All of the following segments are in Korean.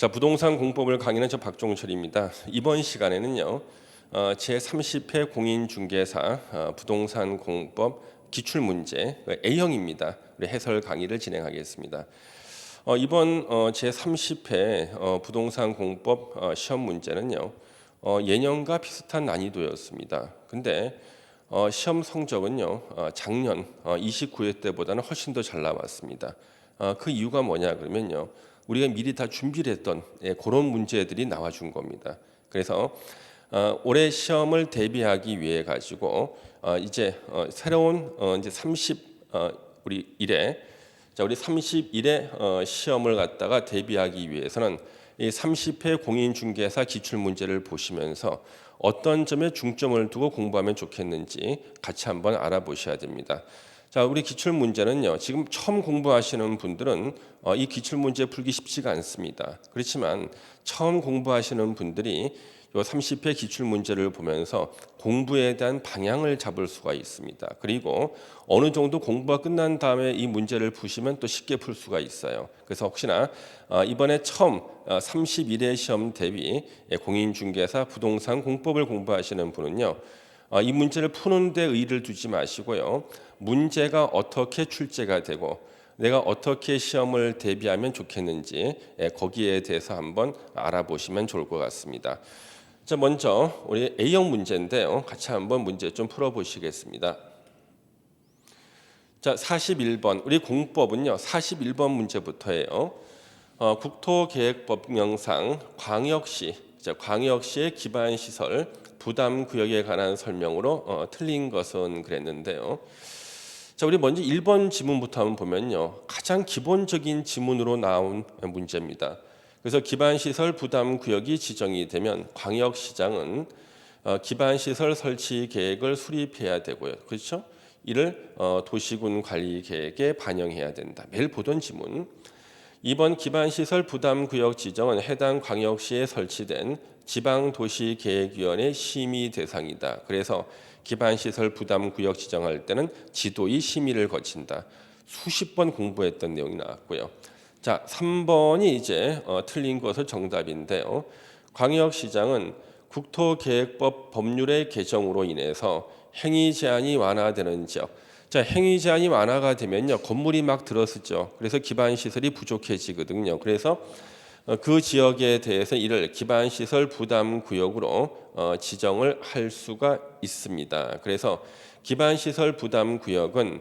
자, 부동산 공법을 강의하는 저 박종철입니다. 이번 시간에는요, 제30회 공인중개사 부동산 공법 기출문제 A형입니다. 우리 해설 강의를 진행하겠습니다. 이번 제30회 부동산 공법 시험 문제는요, 예년과 비슷한 난이도였습니다. 근데 시험 성적은요, 작년 29회 때보다는 훨씬 더 잘 나왔습니다. 그 이유가 뭐냐 그러면요, 우리가 미리 다 준비를 했던 그런 문제들이 나와준 겁니다. 그래서 올해 시험을 대비하기 위해 가지고 이제 새로운 이제 30일에 시험을 갖다가 대비하기 위해서는 이 30회 공인중개사 기출 문제를 보시면서 어떤 점에 중점을 두고 공부하면 좋겠는지 같이 한번 알아보셔야 됩니다. 자, 우리 기출 문제는요, 지금 처음 공부하시는 분들은 이 기출 문제 풀기 쉽지가 않습니다. 그렇지만 처음 공부하시는 분들이 이 30회 기출 문제를 보면서 공부에 대한 방향을 잡을 수가 있습니다. 그리고 어느 정도 공부가 끝난 다음에 이 문제를 푸시면 또 쉽게 풀 수가 있어요. 그래서 혹시나 이번에 처음 31회 시험 대비 공인중개사 부동산 공법을 공부하시는 분은요, 이 문제를 푸는 데 의의를 두지 마시고요, 문제가 어떻게 출제가 되고 내가 어떻게 시험을 대비하면 좋겠는지 거기에 대해서 한번 알아보시면 좋을 것 같습니다. 자, 먼저 우리 A형 문제인데요, 같이 한번 문제 좀 풀어보시겠습니다. 자, 41번 우리 공법은요, 41번 문제부터예요. 국토계획법령상 광역시의 기반시설 부담구역에 관한 설명으로 틀린 것은 그랬는데요. 자, 우리 먼저 1번 지문부터 한번 보면요, 가장 기본적인 지문으로 나온 문제입니다. 그래서 기반시설 부담구역이 지정이 되면 광역시장은 기반시설 설치 계획을 수립해야 되고요. 그렇죠? 이를 도시군 관리 계획에 반영해야 된다. 매일 보던 지문. 2번 기반시설 부담구역 지정은 해당 광역시에 설치된 지방도시계획위원회 심의 대상이다. 그래서 기반시설 부담구역 지정할 때는 지도의 심의를 거친다. 수십 번 공부했던 내용이 나왔고요. 자, 3번이 이제 틀린 것은 정답인데요. 광역시장은 국토계획법 법률의 개정으로 인해서 행위 제한이 완화되는 지역. 자, 행위 제한이 완화가 되면요, 건물이 막 들어서죠. 그래서 기반 시설이 부족해지거든요. 그래서 그 지역에 대해서 이를 기반시설 부담구역으로 지정을 할 수가 있습니다. 그래서 기반시설 부담구역은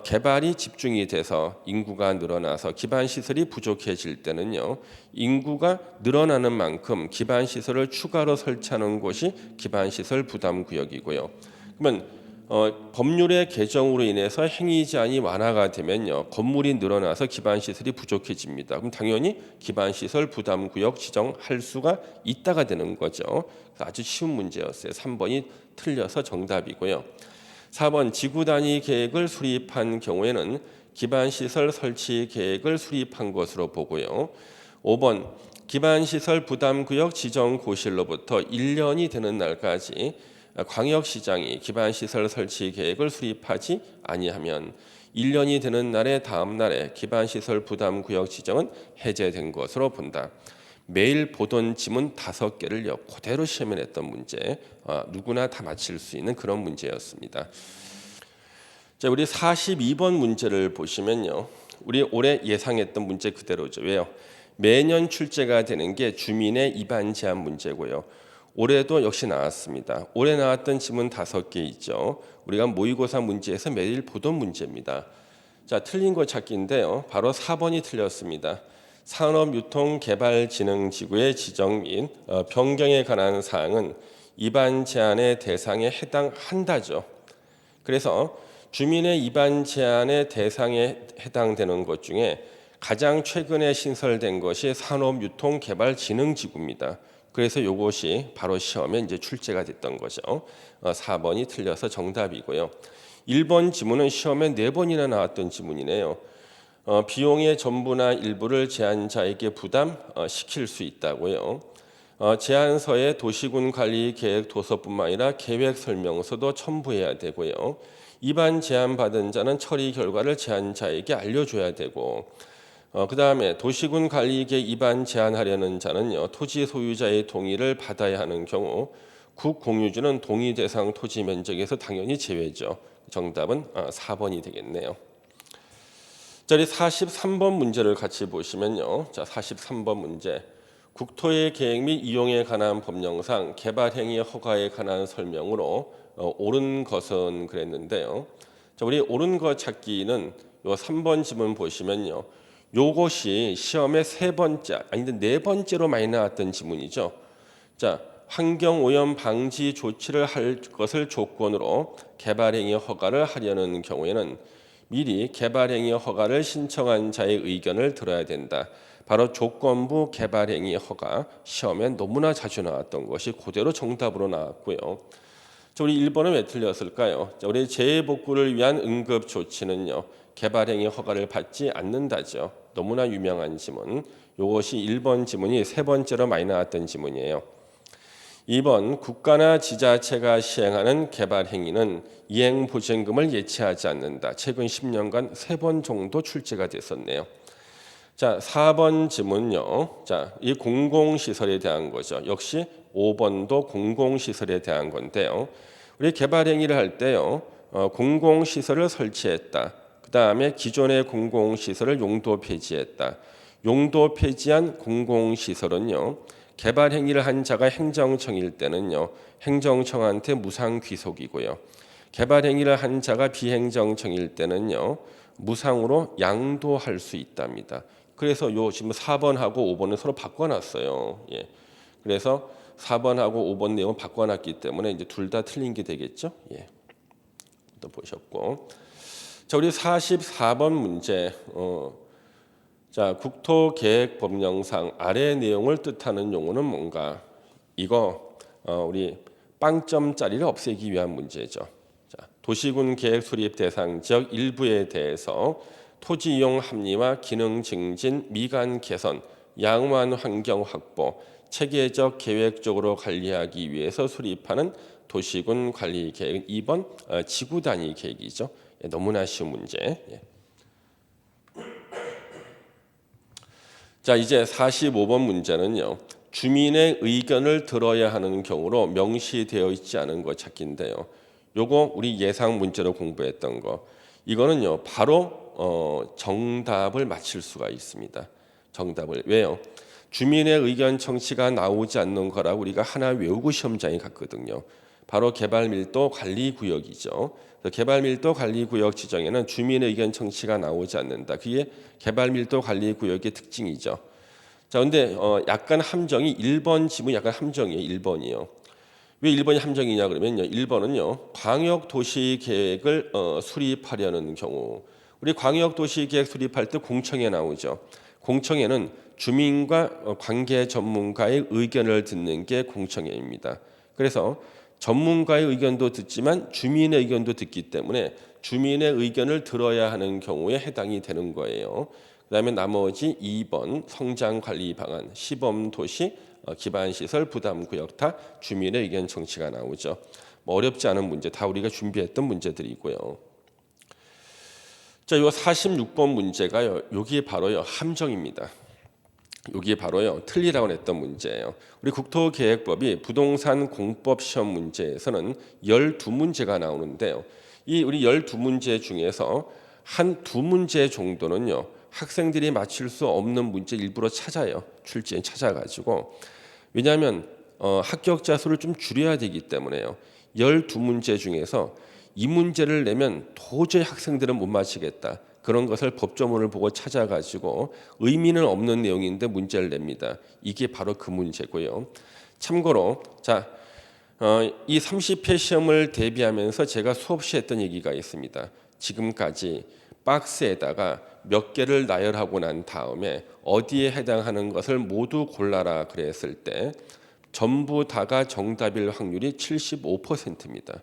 개발이 집중이 돼서 인구가 늘어나서 기반시설이 부족해질 때는요, 인구가 늘어나는 만큼 기반시설을 추가로 설치하는 곳이 기반시설 부담구역이고요. 그러면 법률의 개정으로 인해서 행위 제한이 완화가 되면요, 건물이 늘어나서 기반시설이 부족해집니다. 그럼 당연히 기반시설 부담구역 지정할 수가 있다가 되는 거죠. 아주 쉬운 문제였어요. 3번이 틀려서 정답이고요. 4번 지구 단위 계획을 수립한 경우에는 기반시설 설치 계획을 수립한 것으로 보고요. 5번 기반시설 부담구역 지정 고시로부터 1년이 되는 날까지 광역시장이 기반시설 설치 계획을 수립하지 아니하면 1년이 되는 날의 다음 날에 기반시설 부담구역 지정은 해제된 것으로 본다. 매일 보던 지문 5개를 그대로 시험에 냈던 문제, 누구나 다 맞힐 수 있는 그런 문제였습니다. 자, 우리 42번 문제를 보시면요, 우리 올해 예상했던 문제 그대로죠. 왜요? 매년 출제가 되는 게 주민의 입안 제한 문제고요. 올해도 역시 나왔습니다. 올해 나왔던 지문 5개 있죠. 우리가 모의고사 문제에서 매일 보던 문제입니다. 자, 틀린 거 찾기인데요, 바로 4번이 틀렸습니다. 산업유통개발진흥지구의 지정 및 변경에 관한 사항은 입안 제한의 대상에 해당한다죠. 그래서 주민의 입안 제한의 대상에 해당되는 것 중에 가장 최근에 신설된 것이 산업유통개발진흥지구입니다. 그래서 이것이 바로 시험에 이제 출제가 됐던 거죠. 4번이 틀려서 정답이고요. 1번 지문은 시험에 4번이나 나왔던 지문이네요. 비용의 전부나 일부를 제한자에게 부담시킬 수 있다고요. 제안서에 도시군 관리 계획 도서뿐만 아니라 계획 설명서도 첨부해야 되고요. 입안 제안 받은 자는 처리 결과를 제안자에게 알려줘야 되고, 그다음에 도시군 관리계 위반 제한하려는 자는요, 토지 소유자의 동의를 받아야 하는 경우 국공유주는 동의 대상 토지 면적에서 당연히 제외죠. 정답은 4번이 되겠네요. 자, 우리 43번 문제를 같이 보시면요. 자, 43번 문제. 국토의 계획 및 이용에 관한 법령상 개발 행위 허가에 관한 설명으로 옳은 것은 그랬는데요. 자, 우리 옳은 것 찾기는 요 3번 지문 보시면요. 요것이 시험에 세 번째, 아니 네 번째로 많이 나왔던 지문이죠. 자, 환경 오염 방지 조치를 할 것을 조건으로 개발 행위 허가를 하려는 경우에는 미리 개발 행위 허가를 신청한 자의 의견을 들어야 된다. 바로 조건부 개발 행위 허가, 시험에 너무나 자주 나왔던 것이 그대로 정답으로 나왔고요. 자, 우리 1번은 왜 틀렸을까요? 자, 우리 재해복구를 위한 응급 조치는요, 개발 행위 허가를 받지 않는다죠. 너무나 유명한 지문. 이것이 1번 지문이 세 번째로 많이 나왔던 지문이에요. 2번 국가나 지자체가 시행하는 개발 행위는 이행 보증금을 예치하지 않는다. 최근 10년간 3번 정도 출제가 됐었네요. 자, 4번 지문요. 자, 이 공공시설에 대한 거죠. 역시 5번도 공공시설에 대한 건데요. 우리 개발 행위를 할 때요. 공공시설을 설치했다. 그 다음에 기존의 공공시설을 용도 폐지했다. 용도 폐지한 공공시설은요. 개발 행위를 한 자가 행정청일 때는요. 행정청한테 무상 귀속이고요. 개발 행위를 한 자가 비행정청일 때는요. 무상으로 양도할 수 있답니다. 그래서 요 지금 4번하고 5번은 서로 바꿔놨어요. 예. 그래서 4번하고 5번 내용 바꿔놨기 때문에 이제 둘 다 틀린 게 되겠죠. 예. 또 보셨고, 자, 우리 44번 문제. 자, 국토계획법령상 아래 내용을 뜻하는 용어는 뭔가? 이거 우리 빵점짜리를 없애기 위한 문제죠. 자, 도시군 계획 수립 대상 지역 일부에 대해서 토지 이용 합리화, 기능 증진, 미관 개선, 양호한 환경 확보, 체계적 계획적으로 관리하기 위해서 수립하는 도시군 관리 계획. 2번 지구 단위 계획이죠. 예, 너무나 쉬운 문제. 예. 자, 이제 45번 문제는요. 주민의 의견을 들어야 하는 경우로 명시되어 있지 않은 것 찾기인데요. 요거 우리 예상 문제로 공부했던 거. 이거는요. 바로 정답을 맞힐 수가 있습니다. 정답을. 왜요? 주민의 의견 청취가 나오지 않는 거라 우리가 하나 외우고 시험장에 갔거든요. 바로 개발밀도 관리구역이죠. 개발밀도 관리구역 지정에는 주민의 의견 청취가 나오지 않는다. 그게 개발밀도 관리구역의 특징이죠. 자, 근데 약간 함정이 1번 지문 약간 함정이에요. 1번이요. 왜 1번이 함정이냐 그러면요. 1번은요. 광역도시계획을 수립하려는 경우, 우리 광역도시계획 수립할 때 공청회 나오죠. 공청회는 주민과 관계 전문가의 의견을 듣는 게 공청회입니다. 그래서 전문가의 의견도 듣지만 주민의 의견도 듣기 때문에 주민의 의견을 들어야 하는 경우에 해당이 되는 거예요. 그다음에 나머지 2번 성장관리 방안, 시범도시, 기반시설, 부담구역 다 주민의 의견 청취가 나오죠. 뭐 어렵지 않은 문제 다 우리가 준비했던 문제들이고요. 자, 요 46번 문제가요. 여기 바로요 함정입니다. 여기 바로요 틀리라고 했던 문제예요. 우리 국토계획법이 부동산 공법 시험 문제에서는 12문제가 나오는데요. 이 우리 12문제 중에서 한 2문제 정도는요. 학생들이 맞출 수 없는 문제 일부러 찾아요. 출제에 찾아가지고. 왜냐하면 합격자 수를 좀 줄여야 되기 때문에요. 12문제 중에서 이 문제를 내면 도저히 학생들은 못 맞히겠다. 그런 것을 법조문을 보고 찾아가지고 의미는 없는 내용인데 문제를 냅니다. 이게 바로 그 문제고요. 참고로 자, 이 30회 시험을 대비하면서 제가 수없이 했던 얘기가 있습니다. 지금까지 박스에다가 몇 개를 나열하고 난 다음에 어디에 해당하는 것을 모두 골라라 그랬을 때 전부 다가 정답일 확률이 75%입니다.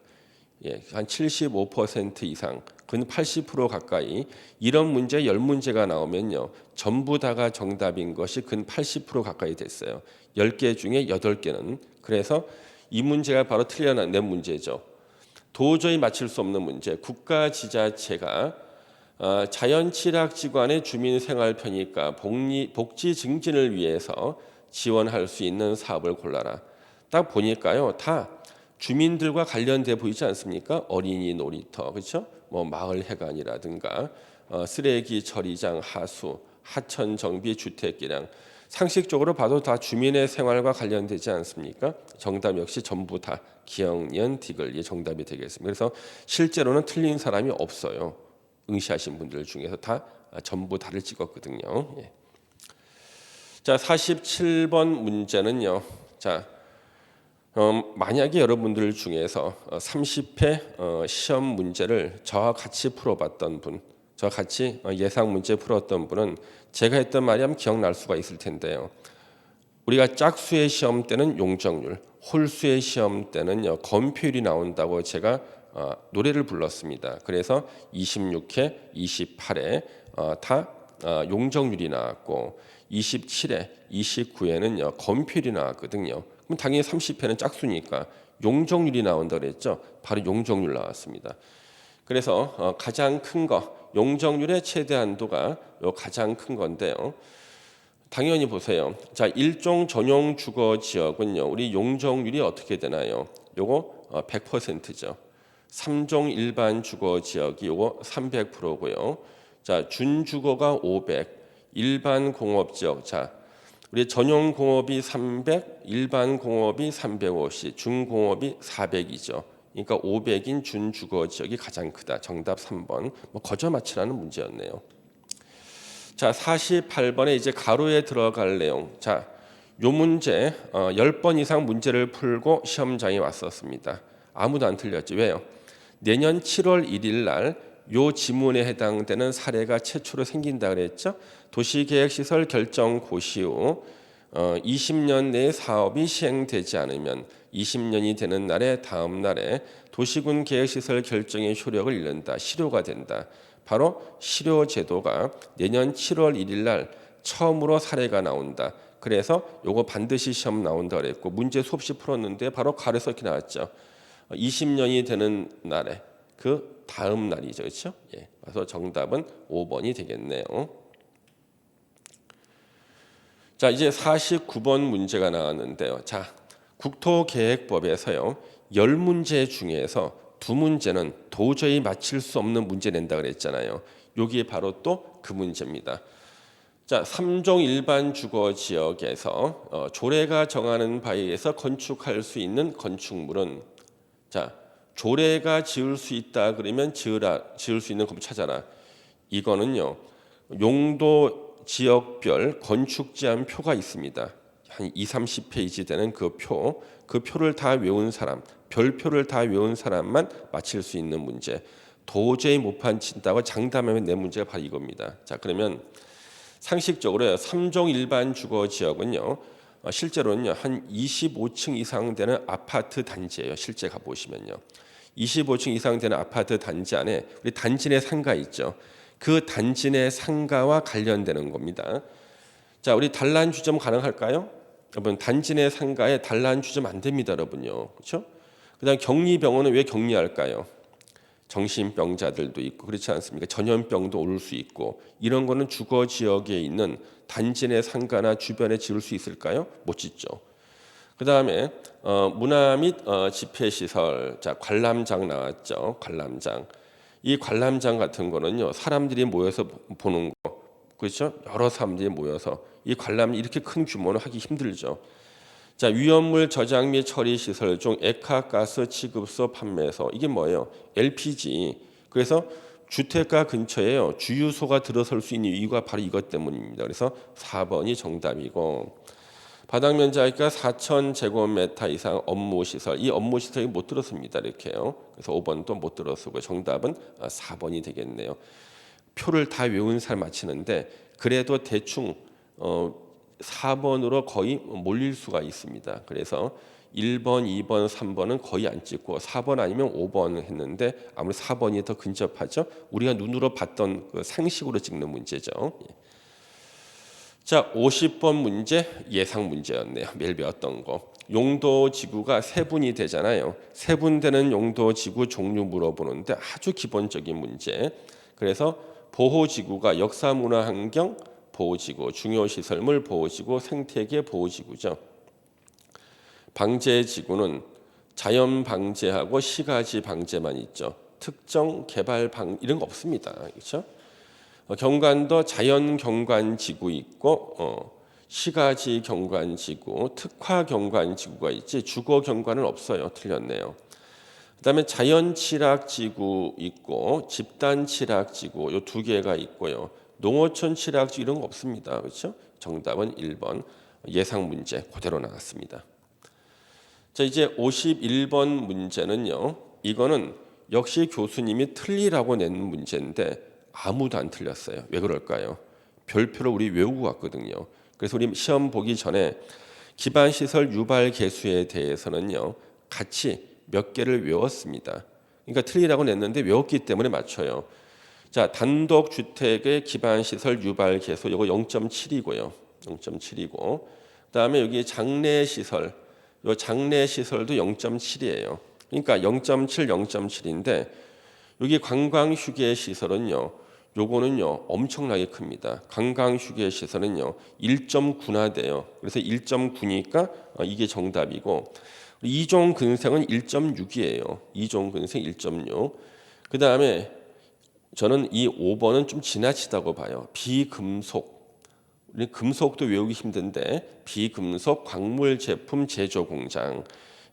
예, 한 75% 이상, 근 80% 가까이 이런 문제 10문제가 나오면요. 전부 다가 정답인 것이 근 80% 가까이 됐어요. 10개 중에 8개는. 그래서 이 문제가 바로 틀려낸 문제죠. 도저히 맞힐 수 없는 문제. 국가 지자체가 자연취락지구안의 주민생활 편의과 복지 증진을 위해서 지원할 수 있는 사업을 골라라. 딱 보니까요, 다 주민들과 관련돼 보이지 않습니까? 어린이 놀이터, 그렇죠? 뭐 마을 해관이라든가 쓰레기 처리장 하수, 하천 정비, 주택 기량. 상식적으로 봐도 다 주민의 생활과 관련되지 않습니까? 정답 역시 전부 다 기억, 연, 디귿이 정답이 되겠습니다. 그래서 실제로는 틀린 사람이 없어요. 응시하신 분들 중에서 다 전부 다를 찍었거든요. 예. 자, 47번 문제는요. 자, 만약에 여러분들 중에서 30회 시험 문제를 저와 같이 풀어봤던 분, 저와 같이 예상 문제 풀었던 분은 제가 했던 말이 한번 기억날 수가 있을 텐데요. 우리가 짝수의 시험 때는 용적률, 홀수의 시험 때는요 건표율이 나온다고 제가 노래를 불렀습니다. 그래서 26회, 28회 다 용적률이 나왔고 27회, 29회는요 건표율이 나왔거든요. 그럼 당연히 30회는 짝수니까 용적률이 나온다 그랬죠. 바로 용적률 나왔습니다. 그래서 가장 큰 거 용적률의 최대 한도가 가장 큰 건데요. 당연히 보세요. 자, 일종 전용 주거 지역은요. 우리 용적률이 어떻게 되나요? 요거 100%죠. 3종 일반 주거 지역이 요거 300%고요. 자, 준주거가 500, 일반 공업 지역. 자, 우리 전용 공업이 300, 일반 공업이 350, 중공업이 400이죠. 그러니까 500인 준주거 지역이 가장 크다. 정답 3번. 뭐 거저 맞히라는 문제였네요. 자, 48번에 이제 가로에 들어갈 내용. 자, 요 문제 10번 이상 문제를 풀고 시험장에 왔었습니다. 아무도 안 틀렸죠. 왜요? 내년 7월 1일 날 요 지문에 해당되는 사례가 최초로 생긴다 그랬죠. 도시계획시설 결정 고시 후 20년 내에 사업이 시행되지 않으면 20년이 되는 날에 다음 날에 도시군 계획시설 결정의 효력을 잃는다. 실효가 된다. 바로 실효 제도가 내년 7월 1일 날 처음으로 사례가 나온다. 그래서 요거 반드시 시험 나온다 그랬고 문제 수없이 풀었는데 바로 가로에서 이렇게 나왔죠. 20년이 되는 날에 그 다음 날이죠. 그렇죠? 예. 그래서 정답은 5번이 되겠네요. 자, 이제 49번 문제가 나왔는데요. 자, 국토계획법에서요. 10문제 중에서 2문제는 도저히 맞힐 수 없는 문제 낸다 그랬잖아요. 여기에 바로 또 그 문제입니다. 자, 3종 일반 주거 지역에서 조례가 정하는 바에 의해서 건축할 수 있는 건축물은 자, 조례가 지을 수 있다 그러면 지을 수 있는 건물 찾아라. 이거는요. 용도 지역별 건축 제한 표가 있습니다. 한 2, 30페이지 되는 그 표를 다 외운 사람, 별표를 다 외운 사람만 맞힐 수 있는 문제. 도저히 못 맞힌다고 장담하면 내 문제가 바로 이겁니다. 자, 그러면 상식적으로 3종 일반 주거 지역은요. 실제로는요. 한 25층 이상 되는 아파트 단지예요. 실제 가보시면요. 25층 이상 되는 아파트 단지 안에 우리 단지 내 상가 있죠. 그 단지 내 상가와 관련되는 겁니다. 자, 우리 단란 주점 가능할까요? 여러분, 단지 내 상가에 단란 주점 안 됩니다, 여러분요. 그렇죠? 그다음 격리병원은 왜 격리할까요? 정신병자들도 있고 그렇지 않습니까? 전염병도 올 수 있고 이런 거는 주거 지역에 있는 단지 내 상가나 주변에 지을 수 있을까요? 못 짓죠. 그다음에 문화 및 집회시설, 자 관람장 나왔죠. 관람장. 이 관람장 같은 거는요 사람들이 모여서 보는 거 그렇죠? 여러 사람들이 모여서 이 관람 이렇게 큰 규모는 하기 힘들죠. 자 위험물 저장 및 처리 시설 중 액화가스 취급소 판매소 이게 뭐예요? LPG. 그래서 주택가 근처에요 주유소가 들어설 수 있는 이유가 바로 이것 때문입니다. 그래서 4번이 정답이고 바닥 면적이니까 4,000제곱미터 이상 업무 시설 이 업무 시설이 못 들었습니다. 이렇게요. 그래서 5번도 못 들었고 정답은 4번이 되겠네요. 표를 다 외운 사람 맞히는데 그래도 대충 4번으로 거의 몰릴 수가 있습니다. 그래서 1번, 2번, 3번은 거의 안 찍고 4번 아니면 5번 했는데 아무래도 4번이 더 근접하죠. 우리가 눈으로 봤던 그 상식으로 찍는 문제죠. 자, 50번 문제 예상 문제였네요. 매일 배웠던 거. 용도 지구가 세분이 되잖아요. 세분되는 용도 지구 종류 물어보는데 아주 기본적인 문제. 그래서 보호지구가 역사문화환경 보호지구, 중요시설물 보호지구, 생태계 보호지구죠. 방제지구는 자연 방제하고 시가지 방제만 있죠. 특정 개발 방 이런 거 없습니다. 그렇죠? 경관도 자연 경관지구 있고 시가지 경관지구, 특화 경관지구가 있지 주거 경관은 없어요. 틀렸네요. 그다음에 자연 칠학지구 있고 집단 칠학지구 요 두 개가 있고요. 농어촌 칠학지구 이런 거 없습니다. 그렇죠? 정답은 1번 예상 문제 그대로 나왔습니다. 자, 이제 51번 문제는요. 이거는 역시 교수님이 틀리라고 낸 문제인데 아무도 안 틀렸어요. 왜 그럴까요? 별표를 우리 외우고 왔거든요. 그래서 우리 시험 보기 전에 기반시설 유발 개수에 대해서는요. 같이 몇 개를 외웠습니다. 그러니까 틀리라고 냈는데 외웠기 때문에 맞춰요. 자, 단독주택의 기반시설 유발 개수 이거 0.7이고요. 0.7이고 그다음에 여기 장례시설 요 장례시설도 0.7이에요. 그러니까 0.7, 0.7인데 여기 관광휴게시설은요. 요거는요 엄청나게 큽니다. 관광휴게시설은요 1.9나 돼요. 그래서 1.9니까 이게 정답이고 이종 근생은 1.6이에요. 이종 근생 1.6. 그 다음에 저는 이 5번은 좀 지나치다고 봐요. 비금속. 우리 금속도 외우기 힘든데 비금속 광물 제품 제조 공장.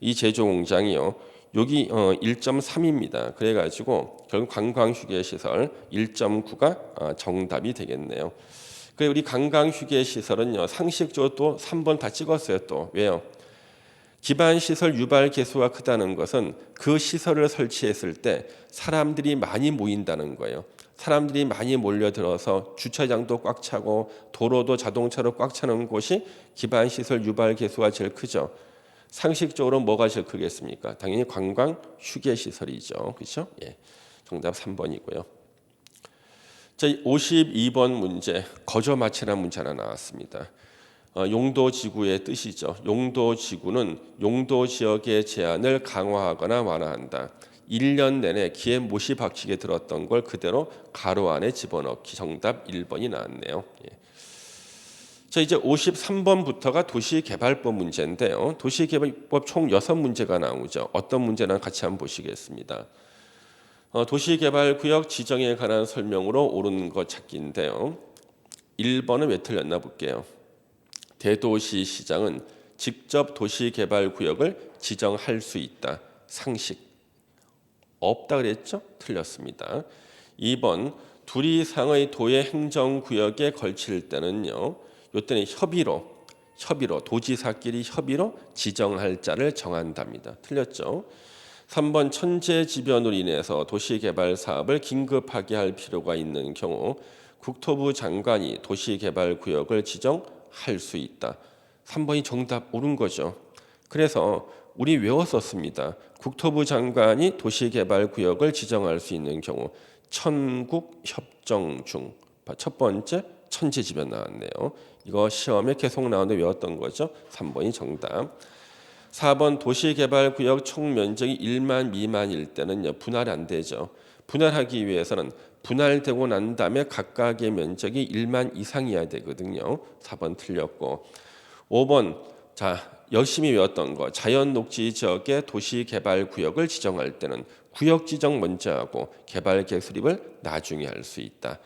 이 제조 공장이요. 여기 1.3입니다. 그래가지고 결국 관광휴게시설 1.9가 정답이 되겠네요. 그리고 우리 관광휴게시설은요 상식적으로 또 3번 다 찍었어요. 또 왜요? 기반시설 유발 개수가 크다는 것은 그 시설을 설치했을 때 사람들이 많이 모인다는 거예요. 사람들이 많이 몰려들어서 주차장도 꽉 차고 도로도 자동차로 꽉 차는 곳이 기반시설 유발 개수가 제일 크죠. 상식적으로 뭐가 제일 크겠습니까? 당연히 관광 휴게시설이죠. 그렇죠? 예. 정답 3번이고요. 자, 52번 문제 거저마치라는 문제 하나 나왔습니다. 용도지구의 뜻이죠. 용도지구는 용도지역의 제한을 강화하거나 완화한다. 1년 내내 귀에 못이 박히게 들었던 걸 그대로 가로 안에 집어넣기. 정답 1번이 나왔네요. 예. 자, 이제 53번부터가 도시개발법 문제인데요. 도시개발법 총 6문제가 나오죠. 어떤 문제나 같이 한번 보시겠습니다. 도시개발구역 지정에 관한 설명으로 옳은 것 찾기인데요. 1번은 왜 틀렸나 볼게요. 대도시시장은 직접 도시개발구역을 지정할 수 있다. 상식. 없다 그랬죠? 틀렸습니다. 2번 둘 이상의 도의 행정구역에 걸칠 때는요. 이때는 협의로 도지사끼리 협의로 지정할 자를 정한답니다. 틀렸죠? 3번 천재지변으로 인해서 도시개발 사업을 긴급하게 할 필요가 있는 경우 국토부 장관이 도시개발구역을 지정할 수 있다. 3번이 정답 옳은 거죠. 그래서 우리 외웠었습니다. 국토부 장관이 도시개발구역을 지정할 수 있는 경우 천국협정 중 첫 번째 천재지변 나왔네요. 이거 시험에 계속 나오는데 외웠던 거죠. 3번이 정답. 4번 도시개발구역 총 면적이 1만 미만일 때는요. 분할이 안 되죠. 분할하기 위해서는 분할되고 난 다음에 각각의 면적이 1만 이상이어야 되거든요. 4번 틀렸고 5번 자 열심히 외웠던 거 자연녹지 지역의 도시개발구역을 지정할 때는 구역 지정 먼저 하고 개발계획 수립을 나중에 할 수 있다.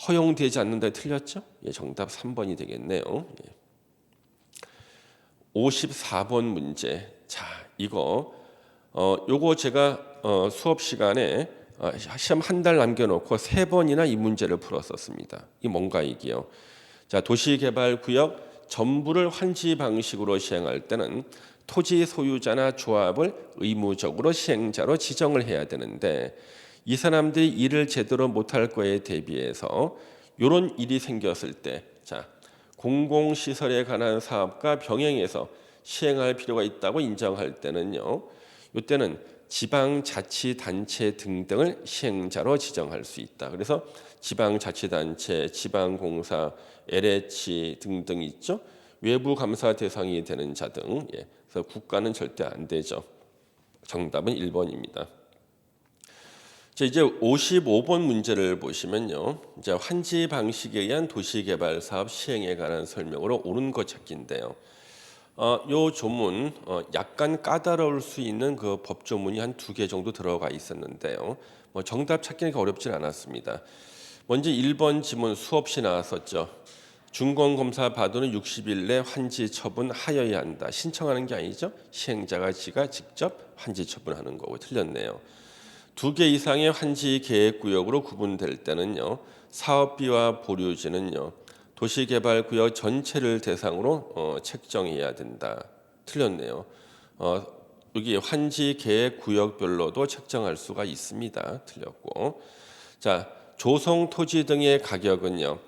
허용되지 않는다 틀렸죠? 예, 정답 3번이 되겠네요. 예. 54번 문제. 자, 이거 요거 제가 수업 시간에 시험 한 달 남겨놓고 3번이나 이 문제를 풀었었습니다. 이 뭔가 이게요. 자, 도시개발구역 전부를 환지 방식으로 시행할 때는 토지 소유자나 조합을 의무적으로 시행자로 지정을 해야 되는데 이 사람들이 일을 제대로 못할 거에 대비해서 이런 일이 생겼을 때 자, 공공시설에 관한 사업과 병행해서 시행할 필요가 있다고 인정할 때는요. 이때는 지방자치단체 등등을 시행자로 지정할 수 있다. 그래서 지방자치단체, 지방공사, LH 등등 있죠. 외부 감사 대상이 되는 자 등. 예. 그래서 국가는 절대 안 되죠. 정답은 1번입니다. 자, 이제 55번 문제를 보시면요. 이제 환지 방식에 의한 도시개발 사업 시행에 관한 설명으로 옳은 것 찾기인데요. 요 조문 약간 까다로울 수 있는 그 법조문이 한 두 개 정도 들어가 있었는데요. 뭐 정답 찾기는 어렵진 않았습니다. 먼저 1번 지문 수없이 나왔었죠. 준공검사 받고는 60일 내 환지 처분하여야 한다. 신청하는 게 아니죠. 시행자가 지가 직접 환지 처분하는 거고 틀렸네요. 두 개 이상의 환지 계획구역으로 구분될 때는요. 사업비와 보류지는요. 도시개발구역 전체를 대상으로 책정해야 된다. 틀렸네요. 여기 환지 계획구역별로도 책정할 수가 있습니다. 틀렸고. 자, 조성 토지 등의 가격은요.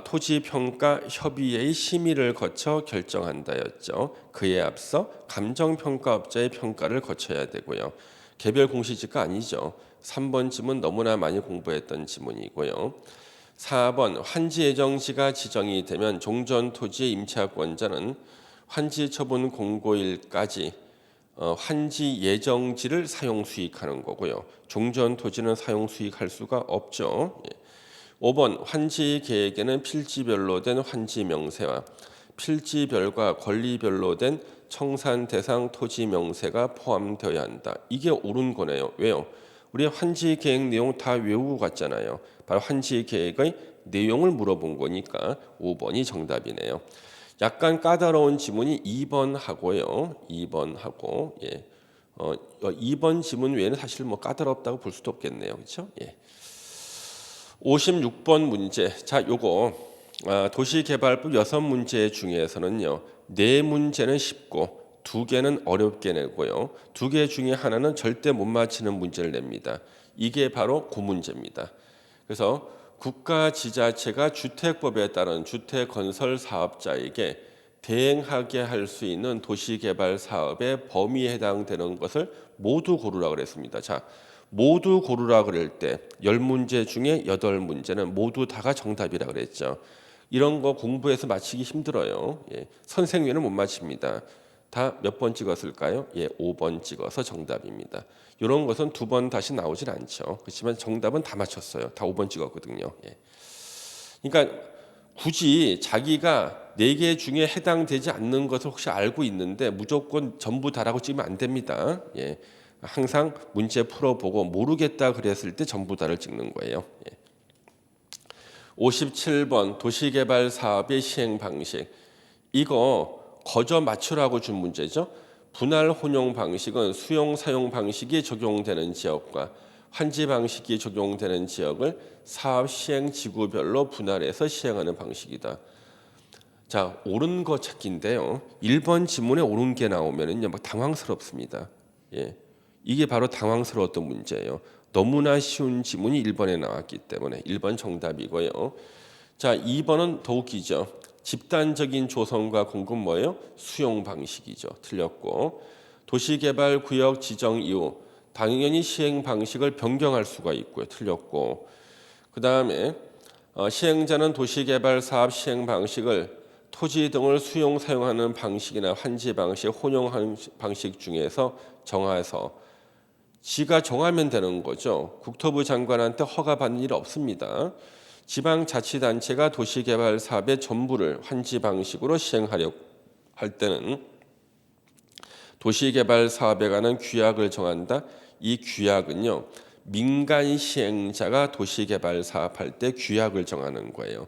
토지평가협의회의 심의를 거쳐 결정한다였죠. 그에 앞서 감정평가업자의 평가를 거쳐야 되고요. 개별 공시지가 아니죠. 3번 지문 너무나 많이 공부했던 지문이고요. 4번 환지 예정지가 지정이 되면 종전 토지의 임차권자는 환지 처분 공고일까지 환지 예정지를 사용 수익하는 거고요. 종전 토지는 사용 수익할 수가 없죠. 5번 환지 계획에는 필지별로 된 환지 명세와 필지별과 권리별로 된 청산 대상 토지 명세가 포함되어야 한다. 이게 옳은 거네요. 왜요? 우리 환지 계획 내용 다 외우고 갔잖아요. 바로 환지 계획의 내용을 물어본 거니까 5번이 정답이네요. 약간 까다로운 지문이 2번 하고요. 2번 하고 2번 지문 외에는 사실 뭐 까다롭다고 볼 수도 없겠네요. 그렇죠? 56번 문제. 자, 요거 도시개발법 6문제 중에서는요. 4문제는 쉽고 2개는 어렵게 내고요. 2개 중에 하나는 절대 못 맞히는 문제를 냅니다. 이게 바로 그 문제입니다. 그래서 국가 지자체가 주택법에 따른 주택건설 사업자에게 대행하게 할 수 있는 도시개발 사업의 범위에 해당되는 것을 모두 고르라 그랬습니다. 자, 모두 고르라 그럴 때 10문제 중에 8문제는 모두 다가 정답이라 그랬죠. 이런 거 공부해서 맞히기 힘들어요. 선생님은 못 맞힙니다. 다 몇 번 찍었을까요? 5번 찍어서 정답입니다. 이런 것은 2번 다시 나오질 않죠. 그렇지만 정답은 다 맞췄어요. 다 5번 찍었거든요. 그러니까 굳이 자기가 4개 중에 해당되지 않는 것을 혹시 알고 있는데 무조건 전부 다라고 찍으면 안 됩니다. 항상 문제 풀어보고 모르겠다 그랬을 때 전부 다를 찍는 거예요. 57번 도시개발 사업의 시행 방식. 이거 거저 맞추라고 준 문제죠. 분할 혼용 방식은 수용 사용 방식이 적용되는 지역과 환지 방식이 적용되는 지역을 사업 시행 지구별로 분할해서 시행하는 방식이다. 자, 옳은 거 찾기인데요. 1번 지문에 옳은 게 나오면은요, 막 당황스럽습니다. 이게 바로 당황스러웠던 문제예요. 너무나 쉬운 지문이 1번에 나왔기 때문에 1번 정답이고요. 자, 2번은 더 웃기죠. 집단적인 조성과 공급 뭐예요? 수용 방식이죠. 틀렸고 도시개발 구역 지정 이후 당연히 시행 방식을 변경할 수가 있고요. 틀렸고 그 다음에 시행자는 도시개발 사업 시행 방식을 토지 등을 수용 사용하는 방식이나 환지 방식, 혼용 방식 중에서 정해서 지가 정하면 되는 거죠. 국토부 장관한테 허가받는 일 없습니다. 지방자치단체가 도시개발 사업의 전부를 환지 방식으로 시행하려 할 때는 도시개발 사업에 관한 규약을 정한다. 이 규약은요. 민간 시행자가 도시개발 사업할 때 규약을 정하는 거예요.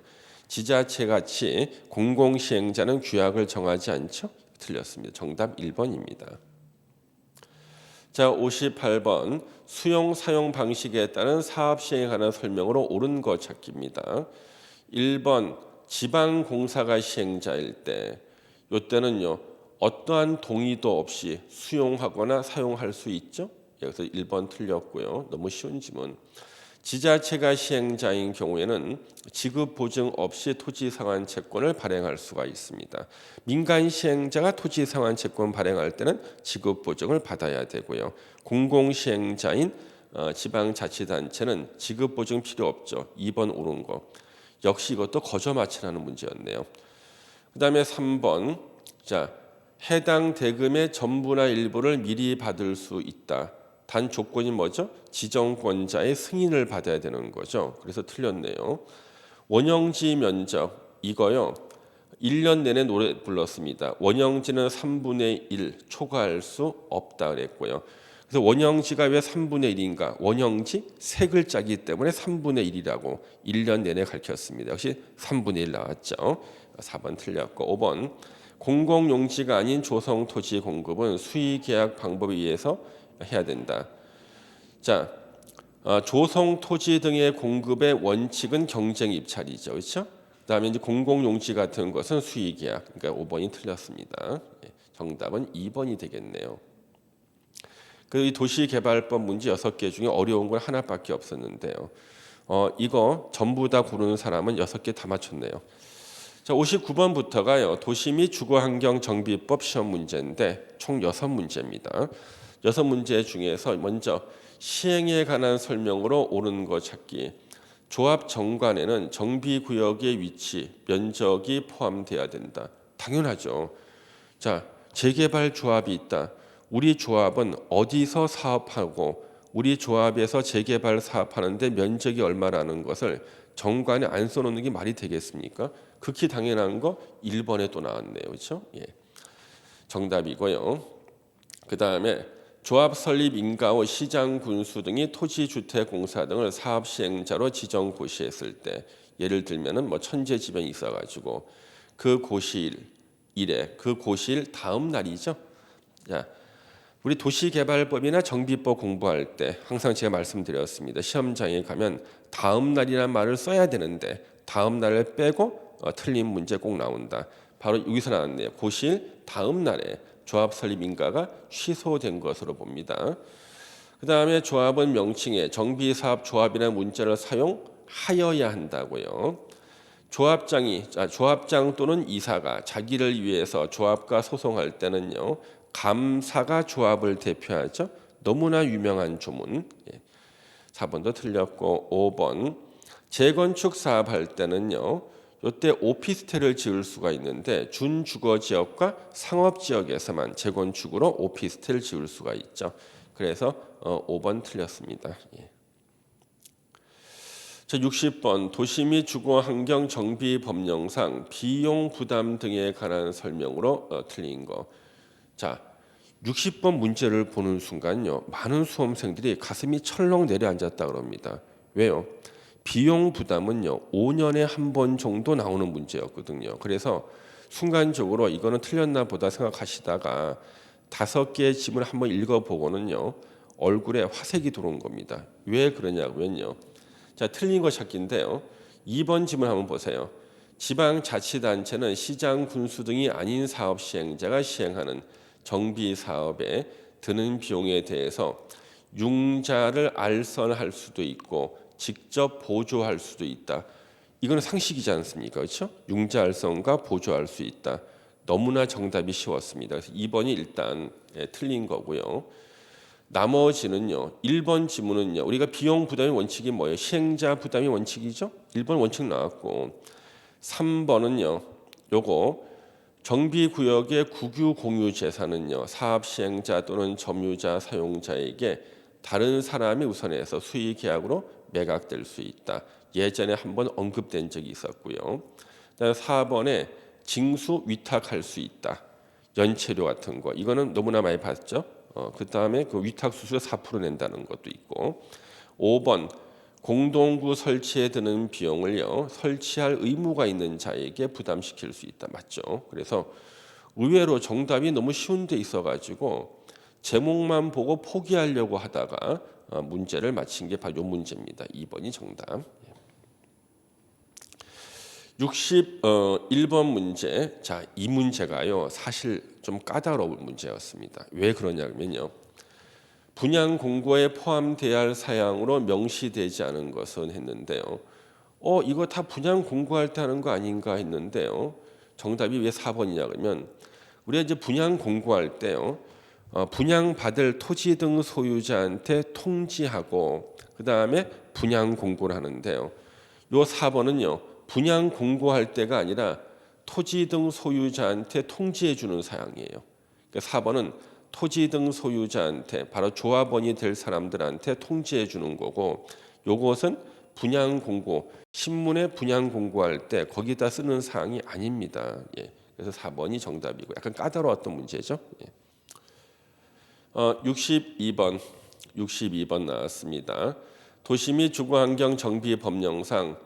지자체같이 공공시행자는 규약을 정하지 않죠? 틀렸습니다. 정답 1번입니다. 자, 58번 수용 사용 방식에 따른 사업 시행하는 설명으로 옳은 거 찾기입니다. 1번 지방공사가 시행자일 때 이때는요. 어떠한 동의도 없이 수용하거나 사용할 수 있죠? 여기서 1번 틀렸고요. 너무 쉬운 지문. 지자체가 시행자인 경우에는 지급 보증 없이 토지 상환 채권을 발행할 수가 있습니다. 민간 시행자가 토지 상환 채권 발행할 때는 지급 보증을 받아야 되고요. 공공 시행자인 지방자치단체는 지급 보증 필요 없죠. 2번 옳은 거. 역시 이것도 거저 맞히라는 문제였네요. 그다음에 3번. 자, 해당 대금의 전부나 일부를 미리 받을 수 있다. 단 조건이 뭐죠? 지정권자의 승인을 받아야 되는 거죠. 그래서 틀렸네요. 원형지 면적 이거요. 1년 내내 노래 불렀습니다. 원형지는 3분의 1 초과할 수 없다 그랬고요. 그래서 원형지가 왜 3분의 1인가? 원형지 세 글자이기 때문에 3분의 1이라고 1년 내내 가르쳤습니다. 역시 3분의 1 나왔죠. 4번 틀렸고 5번 공공용지가 아닌 조성토지 공급은 수의계약 방법에 의해서 해야 된다. 자, 조성토지 등의 공급의 원칙은 경쟁 입찰이죠. 그렇죠? 그다음에 이제 공공용지 같은 것은 수의계약. 그러니까 5번이 틀렸습니다. 정답은 2번이 되겠네요. 그 도시개발법 문제 6개 중에 어려운 건 하나밖에 없었는데요. 이거 전부 다 고르는 사람은 6개 다 맞췄네요. 자, 59번부터가요. 도시 및 주거환경정비법 시험 문제인데 총 6문제입니다. 6문제 중에서 먼저 시행에 관한 설명으로 옳은 거 찾기. 조합 정관에는 정비구역의 위치, 면적이 포함돼야 된다. 당연하죠. 자, 재개발 조합이 있다. 우리 조합은 어디서 사업하고 우리 조합에서 재개발 사업하는데 면적이 얼마라는 것을 정관에 안 써놓는 게 말이 되겠습니까? 극히 당연한 거 1번에 또 나왔네요. 그렇죠? 예. 정답이고요. 그 다음에 조합 설립 인가호 시장 군수 등이 토지주택공사 등을 사업 시행자로 지정 고시했을 때 예를 들면은 뭐 천재지변이 있어가지고 그 고시일에 그 고시일 다음 날이죠. 자, 우리 도시개발법이나 정비법 공부할 때 항상 제가 말씀드렸습니다. 시험장에 가면 다음 날이라는 말을 써야 되는데 다음 날을 빼고 틀린 문제 꼭 나온다. 바로 여기서 나왔네요. 고시일 다음 날에 조합 설립 인가가 취소된 것으로 봅니다. 그 다음에 조합은 명칭에 정비사업 조합이라는 문자를 사용하여야 한다고요. 조합장 또는 이사가 자기를 위해서 조합과 소송할 때는요. 감사가 조합을 대표하죠. 너무나 유명한 조문. 4번도 틀렸고 5번 재건축 사업할 때는요. 이때 오피스텔을 지을 수가 있는데 준주거지역과 상업지역에서만 재건축으로 오피스텔 지을 수가 있죠. 그래서 5번 틀렸습니다. 자, 60번 도시 및 주거환경 정비 법령상 비용 부담 등에 관한 설명으로 틀린 거. 자, 60번 문제를 보는 순간요. 많은 수험생들이 가슴이 철렁 내려앉았다 그럽니다. 왜요? 비용 부담은요. 5년에 한 번 정도 나오는 문제였거든요. 그래서 순간적으로 이거는 틀렸나 보다 생각하시다가 5개의 지문을 한번 읽어보고는요. 얼굴에 화색이 들어온 겁니다. 왜 그러냐고요. 자, 틀린 거 찾기인데요. 2번 지문 한번 보세요. 지방자치단체는 시장 군수 등이 아닌 사업 시행자가 시행하는 정비 사업에 드는 비용에 대해서 융자를 알선할 수도 있고 직접 보조할 수도 있다. 이건 상식이지 않습니까? 그렇죠? 융자 알선과 보조할 수 있다. 너무나 정답이 쉬웠습니다. 그래서 2번이 일단 틀린 거고요. 나머지는요. 1번 지문은요. 우리가 비용 부담의 원칙이 뭐예요? 시행자 부담이 원칙이죠? 1번 원칙 나왔고 3번은요. 요거 정비구역의 국유 공유 재산은요. 사업 시행자 또는 점유자 사용자에게 다른 사람이 우선해서 수의 계약으로 매각될 수 있다. 예전에 한번 언급된 적이 있었고요. 4번에 징수 위탁할 수 있다. 연체료 같은 거. 이거는 너무나 많이 봤죠. 그 다음에 그 위탁 수수료 4% 낸다는 것도 있고. 5번 공동구 설치에 드는 비용을요. 설치할 의무가 있는 자에게 부담시킬 수 있다. 맞죠? 그래서 의외로 정답이 너무 쉬운 데 있어가지고 제목만 보고 포기하려고 하다가 문제를 맞힌 게 바로 이 문제입니다. 2번이 정답. 61번 문제. 자, 이 문제가요. 사실 좀 까다로운 문제였습니다. 왜 그러냐면요. 분양 공고에 포함돼야 할 사양으로 명시되지 않은 것은 했는데요. 이거 다 분양 공고할 때 하는 거 아닌가 했는데요. 정답이 왜 4번이냐 그러면 우리가 이제 분양 공고할 때요. 분양 받을 토지 등 소유자한테 통지하고 그 다음에 분양 공고를 하는데요. 요 4번은요. 분양 공고할 때가 아니라 토지 등 소유자한테 통지해 주는 사항이에요. 그러니까 4번은 토지 등 소유자한테 바로 조합원이 될 사람들한테 통지해 주는 거고 요것은 분양 공고 신문에 분양 공고할 때 거기다 쓰는 사항이 아닙니다. 예. 그래서 4번이 정답이고 약간 까다로웠던 문제죠. 예. 62번 나왔습니다. 도시 및 주거환경 정비 법령상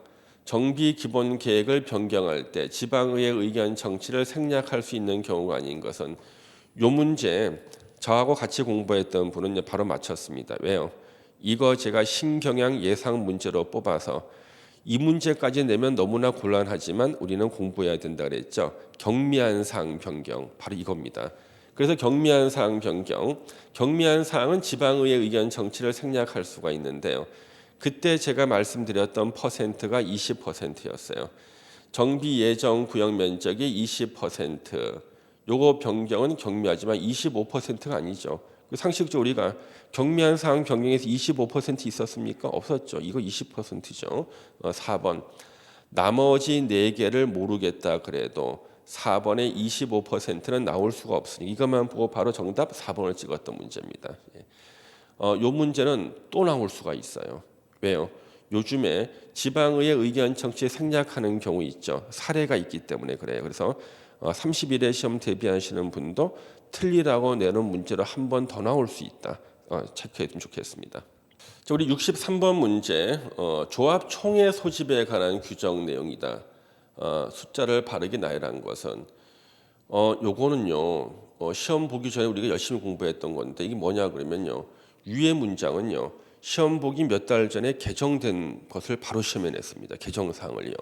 정비 기본 계획을 변경할 때 지방의회 의견 청취를 생략할 수 있는 경우가 아닌 것은 요 문제 저하고 같이 공부했던 분은 바로 맞췄습니다. 왜요? 이거 제가 신경향 예상 문제로 뽑아서 이 문제까지 내면 너무나 곤란하지만 우리는 공부해야 된다 그랬죠. 경미한 사항 변경 바로 이겁니다. 그래서 경미한 사항 변경, 경미한 사항은 지방의회 의견 청취를 생략할 수가 있는데요. 그때 제가 말씀드렸던 퍼센트가 20%였어요. 정비 예정 구역 면적이 20%. 요거 변경은 경미하지만 25%가 아니죠. 상식적으로 우리가 경미한 사항 변경에서 25% 있었습니까? 없었죠. 이거 20%죠. 4번. 나머지 4개를 모르겠다 그래도 4번의 25%는 나올 수가 없으니 이것만 보고 바로 정답 4번을 찍었던 문제입니다. 요 문제는 또 나올 수가 있어요. 왜요? 요즘에 지방의회 의견 청취 생략하는 경우 있죠. 사례가 있기 때문에 그래요. 그래서 30일에 시험 대비하시는 분도 틀리라고 내는 문제로 한 번 더 나올 수 있다. 체크했으면 좋겠습니다. 자, 우리 63번 문제 조합 총회 소집에 관한 규정 내용이다. 숫자를 바르게 나열한 것은 요거는요. 시험 보기 전에 우리가 열심히 공부했던 건데 이게 뭐냐 그러면요. 위의 문장은요. 시험 보기 몇 달 전에 개정된 것을 바로 시험에 냈습니다. 개정 사항을요.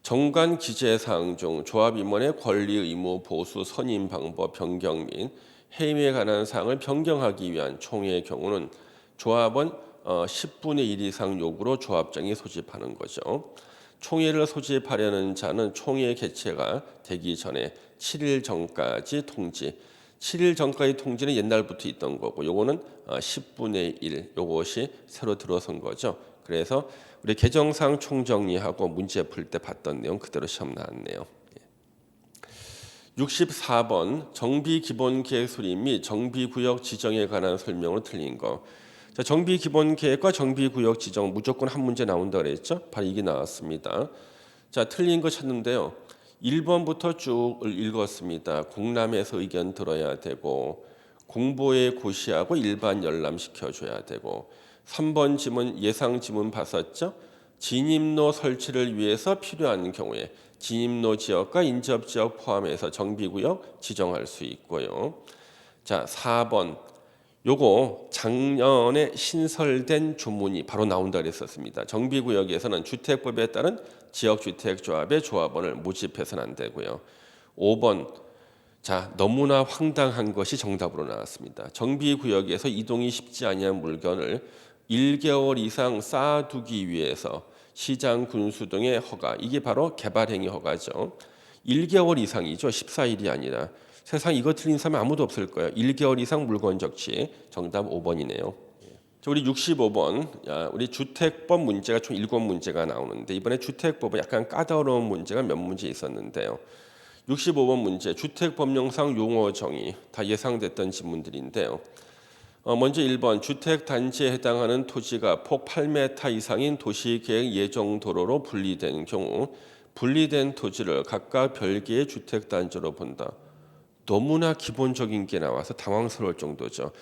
정관 기재 사항 중 조합 임원의 권리 의무 보수 선임 방법 변경 및 해임에 관한 사항을 변경하기 위한 총회의 경우는 조합원 10분의 1 이상 요구로 조합장이 소집하는 거죠. 총회를 소집하려는 자는 총회 개최가 되기 전에 7일 전까지 통지. 7일 전까지 통지는 옛날부터 있던 거고 요거는 10분의 1 요것이 새로 들어선 거죠. 그래서 우리 개정상 총정리하고 문제 풀 때 봤던 내용 그대로 시험 나왔네요. 64번 정비기본계획 수립 및 정비구역 지정에 관한 설명으로 틀린 거. 자, 정비기본계획과 정비구역 지정 무조건 한 문제 나온다 그랬죠? 바로 이게 나왔습니다. 자, 틀린 거 찾는데요. 1번부터 쭉 읽었습니다. 공람에서 의견 들어야 되고 공보에 고시하고 일반 열람시켜줘야 되고 3번 지문 예상 지문 봤었죠? 진입로 설치를 위해서 필요한 경우에 진입로 지역과 인접 지역 포함해서 정비구역 지정할 수 있고요. 자, 4번 요거 작년에 신설된 조문이 바로 나온다 그랬었습니다. 정비구역에서는 주택법에 따른 지역주택조합의 조합원을 모집해서는 안 되고요. 5번 자 너무나 황당한 것이 정답으로 나왔습니다. 정비구역에서 이동이 쉽지 아니한 물건을 1개월 이상 쌓아두기 위해서 시장 군수 등의 허가 이게 바로 개발행위 허가죠. 1개월 이상이죠. 14일이 아니라 세상 이거 틀린 사람 아무도 없을 거예요. 1개월 이상 물건 적치 정답 5번이네요. 자, 우리 65번 우리 주택법 문제가 총 7문제가 나오는데 이번에 주택법은 약간 까다로운 문제가 몇 문제 있었는데요. 65번 문제 주택법령상 용어 정의 다 예상됐던 지문들인데요. 먼저 1번 주택단지에 해당하는 토지가 폭 8m 이상인 도시계획 예정 도로로 분리된 경우 분리된 토지를 각각 별개의 주택단지로 본다. 너무나 기본적인 게 나와서 당황스러울 정도죠.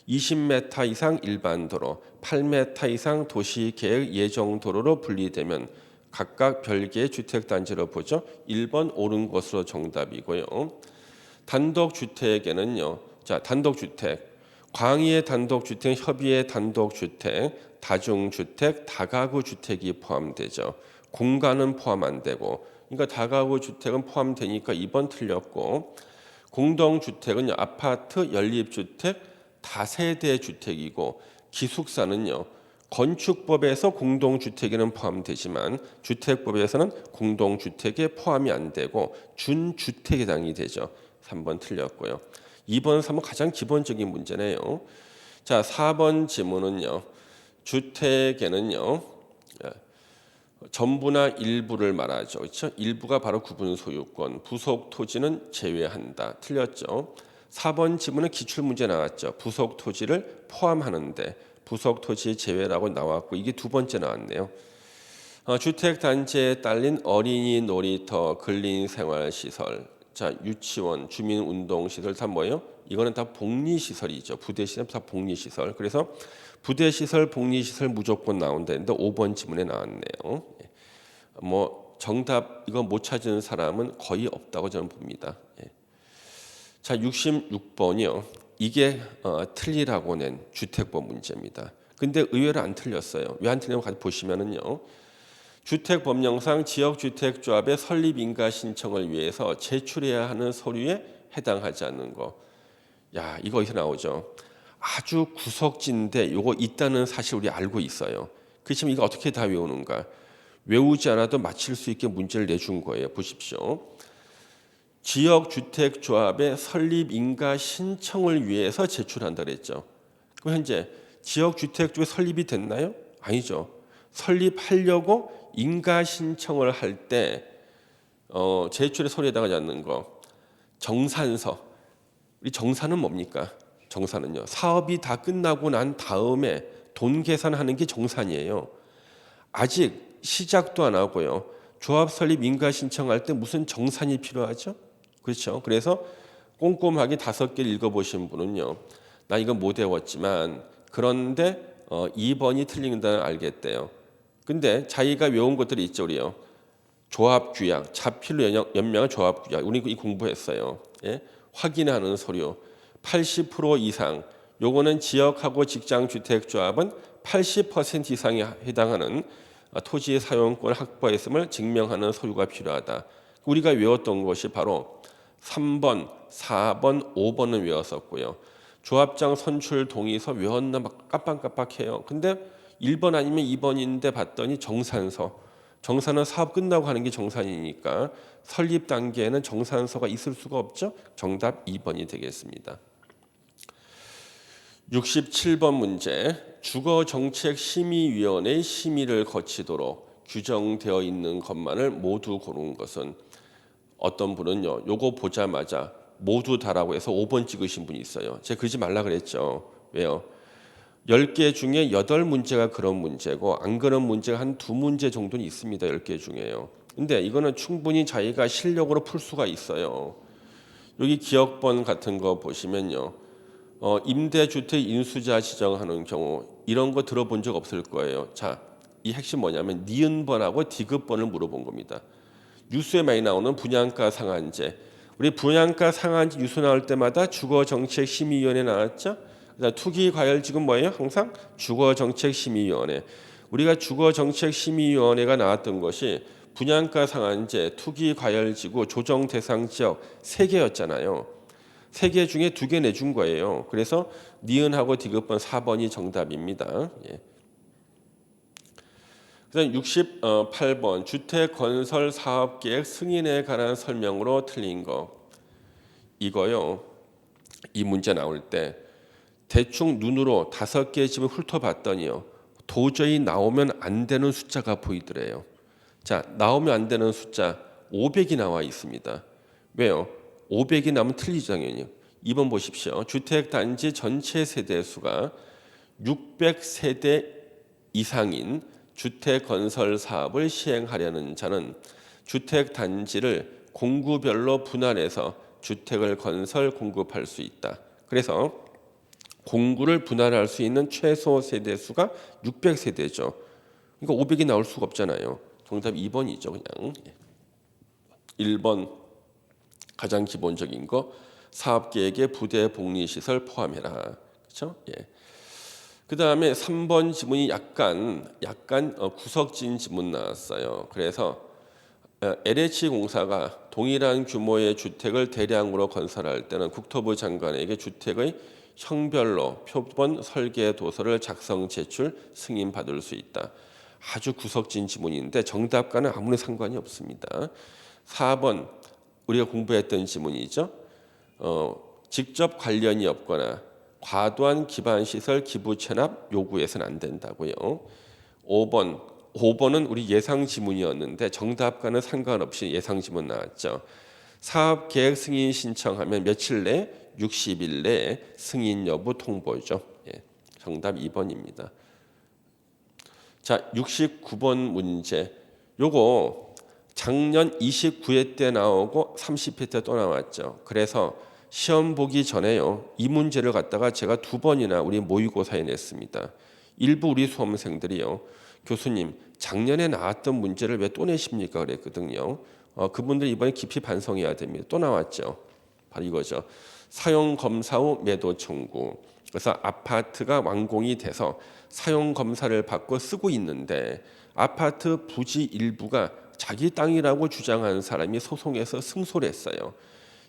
20m 이상 일반 도로, 8m 이상 도시계획 예정 도로로 분리되면 각각 별개의 주택단지로 보죠. 1번 옳은 것으로 정답이고요. 단독주택에는요. 자, 단독주택, 광의의 단독주택, 협의의 단독주택, 다중주택, 다가구 주택이 포함되죠. 공간은 포함 안 되고, 그러니까 다가구 주택은 포함되니까 2번 틀렸고, 공동주택은요 아파트, 연립주택, 다세대 주택이고 기숙사는요 건축법에서 공동주택에는 포함되지만 주택법에서는 공동주택에 포함이 안 되고 준주택에 해당이 되죠. 3번 틀렸고요. 2번, 3번 가장 기본적인 문제네요. 자, 4번 지문은요. 주택에는요. 전부나 일부를 말하죠. 그렇죠? 일부가 바로 구분 소유권, 부속 토지는 제외한다. 틀렸죠. 4번 지문은 기출 문제 나왔죠. 부속 토지를 포함하는데 부속 토지 제외라고 나왔고 이게 두 번째 나왔네요. 주택 단지에 딸린 어린이 놀이터, 근린 생활 시설, 자 유치원, 주민 운동 시설 다 뭐예요? 이거는 다 복리 시설이죠. 부대 시설 다 복리 시설. 그래서 부대 시설, 복리 시설 무조건 나온다는데 5번 지문에 나왔네요. 뭐 정답 이거 못 찾은 사람은 거의 없다고 저는 봅니다. 자 66번이요. 이게 틀리라고 낸 주택법 문제입니다. 근데 의외로 안 틀렸어요. 왜 안 틀렸냐고 같이 보시면은요. 주택법령상 지역주택조합의 설립인가 신청을 위해서 제출해야 하는 서류에 해당하지 않는 거. 야, 이거 어디서 나오죠? 아주 구석진데 요거 있다는 사실 우리 알고 있어요. 그렇지만 이거 어떻게 다 외우는가? 외우지 않아도 맞힐 수 있게 문제를 내준 거예요. 보십시오. 지역주택조합의 설립인가 신청을 위해서 제출한다 그랬죠. 그럼 현재 지역주택조합 설립이 됐나요? 아니죠. 설립하려고 인가 신청을 할 때 제출의 서류에다가 넣는 거 정산서. 우리 정산은 뭡니까? 정산은요. 사업이 다 끝나고 난 다음에 돈 계산하는 게 정산이에요. 아직 시작도 안 하고요. 조합 설립 인가 신청할 때 무슨 정산이 필요하죠? 그렇죠. 그래서 꼼꼼하게 5개를 읽어보신 분은요. 나 이거 못 외웠지만 그런데 2번이 틀린다는 알겠대요. 근데 자기가 외운 것들이 있죠, 우리요. 조합 규약, 자필로 연명한 조합 규약. 우리 이 공부했어요. 예? 확인하는 서류 80% 이상. 요거는 지역하고 직장 주택 조합은 80% 이상에 해당하는 토지의 사용권을 확보했음을 증명하는 서류가 필요하다. 우리가 외웠던 것이 바로 3번, 4번, 5번은 외웠었고요. 조합장 선출 동의서 외웠나 막 깜빡깜빡해요. 근데 1번 아니면 2번인데 봤더니 정산서. 정산은 사업 끝나고 하는 게 정산이니까 설립 단계에는 정산서가 있을 수가 없죠. 정답 2번이 되겠습니다. 67번 문제. 주거정책심의위원회의 심의를 거치도록 규정되어 있는 것만을 모두 고른 것은 어떤 분은요. 요거 보자마자 모두 다라고 해서 5번 찍으신 분이 있어요. 제가 그러지 말라 그랬죠. 왜요? 10개 중에 8문제가 그런 문제고 안 그런 문제가 한 2문제 정도는 있습니다. 10개 중에요. 근데 이거는 충분히 자기가 실력으로 풀 수가 있어요. 여기 기억번 같은 거 보시면요. 임대주택 인수자 지정하는 경우 이런 거 들어본 적 없을 거예요. 자, 이 핵심 뭐냐면 니은번하고 디귿번을 물어본 겁니다. 뉴스에 많이 나오는 분양가 상한제. 우리 분양가 상한제 뉴스 나올 때마다 주거정책심의위원회 나왔죠? 투기 과열 지금 뭐예요? 항상 주거정책심의위원회. 우리가 주거정책심의위원회가 나왔던 것이 분양가 상한제, 투기 과열지구, 조정 대상 지역 3개였잖아요. 3개 중에 2개 내준 거예요. 그래서 니은하고 디귿번 4번이 정답입니다. 예. 그다음 68번 주택 건설 사업 계획 승인에 관한 설명으로 틀린 거. 이거요. 이 문제 나올 때 대충 눈으로 5개 집을 훑어봤더니요. 도저히 나오면 안 되는 숫자가 보이더래요. 자, 나오면 안 되는 숫자 500이 나와 있습니다. 왜요? 500이 나오면 틀리죠, 당연히. 2번 보십시오. 주택 단지 전체 세대 수가 600세대 이상인 주택 건설 사업을 시행하려는 자는 주택 단지를 공구별로 분할해서 주택을 건설 공급할 수 있다. 그래서 공구를 분할할 수 있는 최소 세대 수가 600세대죠. 그러니까 500이 나올 수가 없잖아요. 정답 2번이죠, 그냥. 1번 가장 기본적인 거 사업 계획에 부대 복리 시설 포함해라. 그렇죠? 예. 그다음에 3번 지문이 약간 구석진 지문 나왔어요. 그래서 LH 공사가 동일한 규모의 주택을 대량으로 건설할 때는 국토부 장관에게 주택의 형별로 표본 설계 도서를 작성 제출 승인 받을 수 있다. 아주 구석진 지문인데 정답과는 아무런 상관이 없습니다. 4번 우리가 공부했던 지문이죠. 직접 관련이 없거나 과도한 기반 시설 기부 체납 요구해서는 안 된다고요. 5번은 우리 예상 지문이었는데 정답과는 상관없이 예상 지문 나왔죠. 사업 계획 승인 신청하면 며칠 내 60일 내에 승인 여부 통보죠. 예, 정답 2번입니다. 자, 69번 문제. 요거 작년 29회 때 나오고 30회 때 또 나왔죠. 그래서 시험 보기 전에요. 이 문제를 갖다가 제가 2번이나 우리 모의고사에 냈습니다. 일부 우리 수험생들이요. 교수님, 작년에 나왔던 문제를 왜 또 내십니까? 그랬거든요. 그분들 이번에 깊이 반성해야 됩니다. 또 나왔죠. 바로 이거죠. 사용 검사 후 매도 청구. 그래서 아파트가 완공이 돼서 사용 검사를 받고 쓰고 있는데 아파트 부지 일부가 자기 땅이라고 주장하는 사람이 소송에서 승소를 했어요.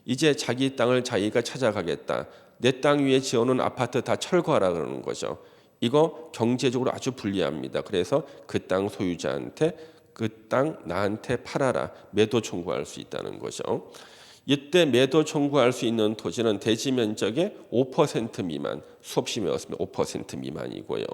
이제 자기 땅을 자기가 찾아가겠다. 내 땅 위에 지어놓은 아파트 다 철거하라 그러는 거죠. 이거 경제적으로 아주 불리합니다. 그래서 그 땅 소유자한테 그 땅 나한테 팔아라. 매도 청구할 수 있다는 거죠. 이때 매도 청구할 수 있는 토지는 대지 면적의 5% 미만, 수없이 배웠습니다. 5% 미만이고요.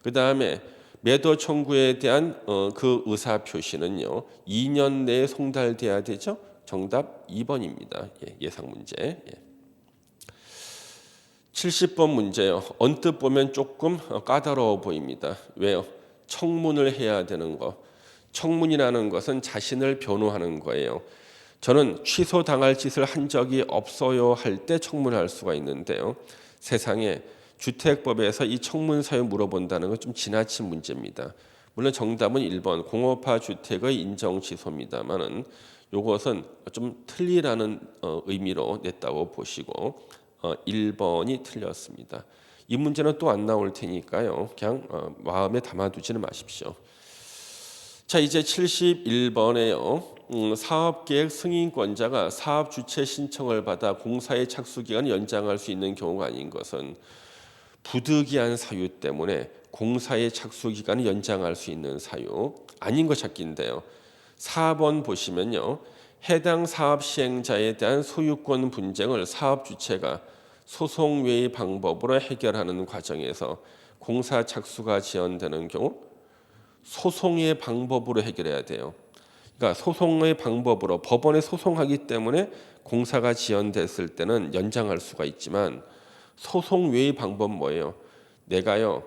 그 다음에 매도 청구에 대한 그 의사 표시는요 2년 내에 송달돼야 되죠. 정답 2번입니다. 예상 문제. 70번 문제요. 언뜻 보면 조금 까다로워 보입니다. 왜요? 청문을 해야 되는 거. 청문이라는 것은 자신을 변호하는 거예요. 저는 취소당할 짓을 한 적이 없어요 할 때 청문할 수가 있는데요. 세상에 주택법에서 이 청문 사유 물어본다는 건 좀 지나친 문제입니다. 물론 정답은 1번 공업화 주택의 인정 취소입니다만은 이것은 좀 틀리라는 의미로 냈다고 보시고 1번이 틀렸습니다. 이 문제는 또 안 나올 테니까요. 그냥 마음에 담아두지는 마십시오. 자, 이제 71번에요. 사업계획 승인권자가 사업 주체 신청을 받아 공사의 착수 기간을 연장할 수 있는 경우가 아닌 것은 부득이한 사유 때문에 공사의 착수 기간을 연장할 수 있는 사유 아닌 것 찾기인데요. 4번 보시면요. 해당 사업 시행자에 대한 소유권 분쟁을 사업 주체가 소송 외의 방법으로 해결하는 과정에서 공사 착수가 지연되는 경우 소송의 방법으로 해결해야 돼요. 그러니까 소송의 방법으로 법원에 소송하기 때문에 공사가 지연됐을 때는 연장할 수가 있지만 소송 외의 방법 뭐예요? 내가요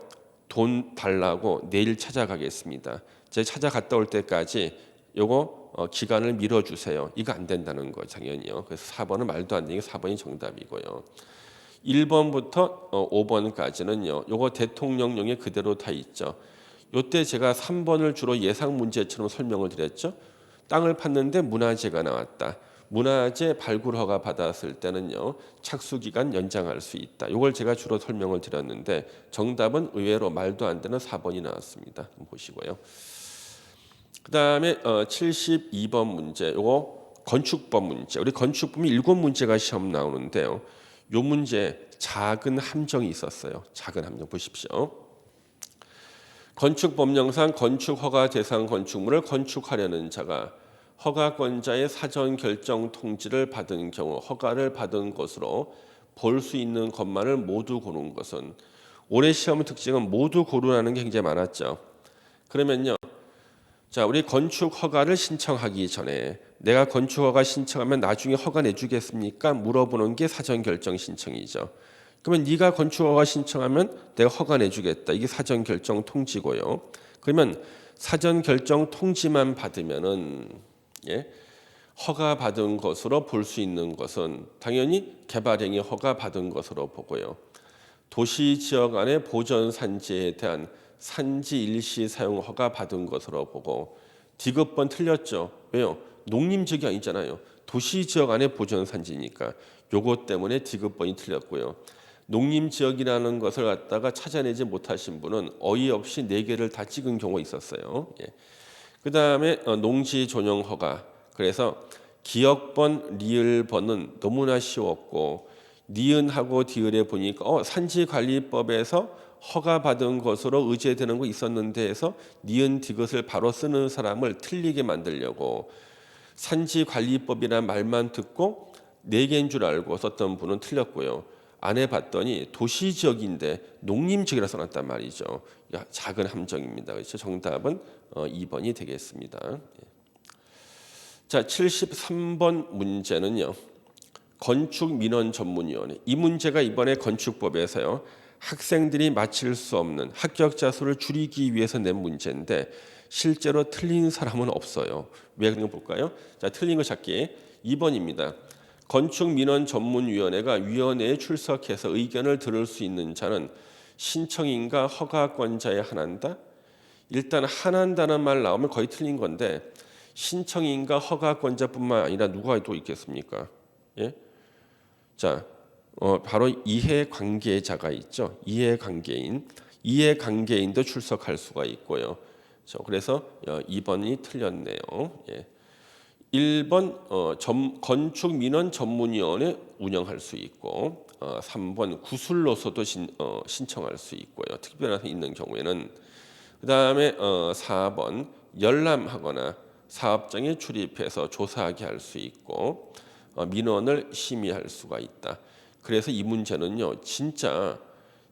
돈 달라고 내일 찾아가겠습니다. 제가 찾아갔다 올 때까지 요거 기간을 미뤄주세요. 이거 안 된다는 거 당연히요. 그래서 4번은 말도 안 되는 게 4번이 정답이고요. 1번부터 5번까지는요. 요거 대통령령에 그대로 다 있죠. 요때 제가 3번을 주로 예상 문제처럼 설명을 드렸죠. 땅을 팠는데 문화재가 나왔다. 문화재 발굴 허가 받았을 때는요. 착수 기간 연장할 수 있다. 이걸 제가 주로 설명을 드렸는데 정답은 의외로 말도 안 되는 4번이 나왔습니다. 보시고요. 그다음에 72번 문제. 요거 건축법 문제. 우리 건축법이 7문제가 시험 나오는데요. 요 문제 작은 함정이 있었어요. 작은 함정 보십시오. 건축법령상 건축허가 대상 건축물을 건축하려는 자가 허가권자의 사전 결정 통지를 받은 경우 허가를 받은 것으로 볼 수 있는 것만을 모두 고른 것은 올해 시험 특징은 모두 고르라는 게 굉장히 많았죠. 그러면요. 자, 우리 건축 허가를 신청하기 전에 내가 건축 허가 신청하면 나중에 허가 내주겠습니까? 물어보는 게 사전 결정 신청이죠. 그러면 네가 건축 허가 신청하면 내가 허가 내주겠다. 이게 사전 결정 통지고요. 그러면 사전 결정 통지만 받으면은 허가 받은 것으로 볼 수 있는 것은 당연히 개발행위 허가 받은 것으로 보고요. 도시 지역 안의 보전 산지에 대한 산지 일시 사용 허가 받은 것으로 보고 디귿번 틀렸죠. 왜요? 농림 지역이 아니잖아요. 도시 지역 안의 보전 산지니까 요것 때문에 디귿번이 틀렸고요. 농림 지역이라는 것을 갖다가 찾아내지 못하신 분은 어이없이 4개를 다 찍은 경우가 있었어요. 그 다음에 농지 전용 허가. 그래서 기역번, 리을번은 너무나 쉬웠고 니은하고 디을에 보니까 산지관리법에서 허가받은 것으로 의제되는 거 있었는데 해서 니은 디귿을 바로 쓰는 사람을 틀리게 만들려고 산지관리법이라는 말만 듣고 4개인 줄 알고 썼던 분은 틀렸고요. 안 해봤더니 도시지역인데 농림지역이라 써놨단 말이죠. 작은 함정입니다. 그렇죠? 정답은 2번이 되겠습니다. 자, 73번 문제는요. 건축민원전문위원회. 이 문제가 이번에 건축법에서요. 학생들이 맞힐 수 없는 합격자 수를 줄이기 위해서 낸 문제인데 실제로 틀린 사람은 없어요. 왜 그런 거 볼까요? 자, 틀린 거 찾기 2번입니다. 건축민원전문위원회가 위원회에 출석해서 의견을 들을 수 있는 자는 신청인과 허가권자에 한한다? 일단 한한다는 말 나오면 거의 틀린 건데 신청인과 허가권자뿐만 아니라 누가 또 있겠습니까? 예? 자, 바로 이해관계자가 있죠. 이해관계인도 출석할 수가 있고요. 그래서 2번이 틀렸네요. 예. 1번 건축민원 전문위원회 운영할 수 있고 3번 구술로서도 신청할 수 있고요. 특별한 있는 경우에는 그다음에 4번 열람하거나 사업장에 출입해서 조사하게 할 수 있고 민원을 심의할 수가 있다. 그래서 이 문제는요. 진짜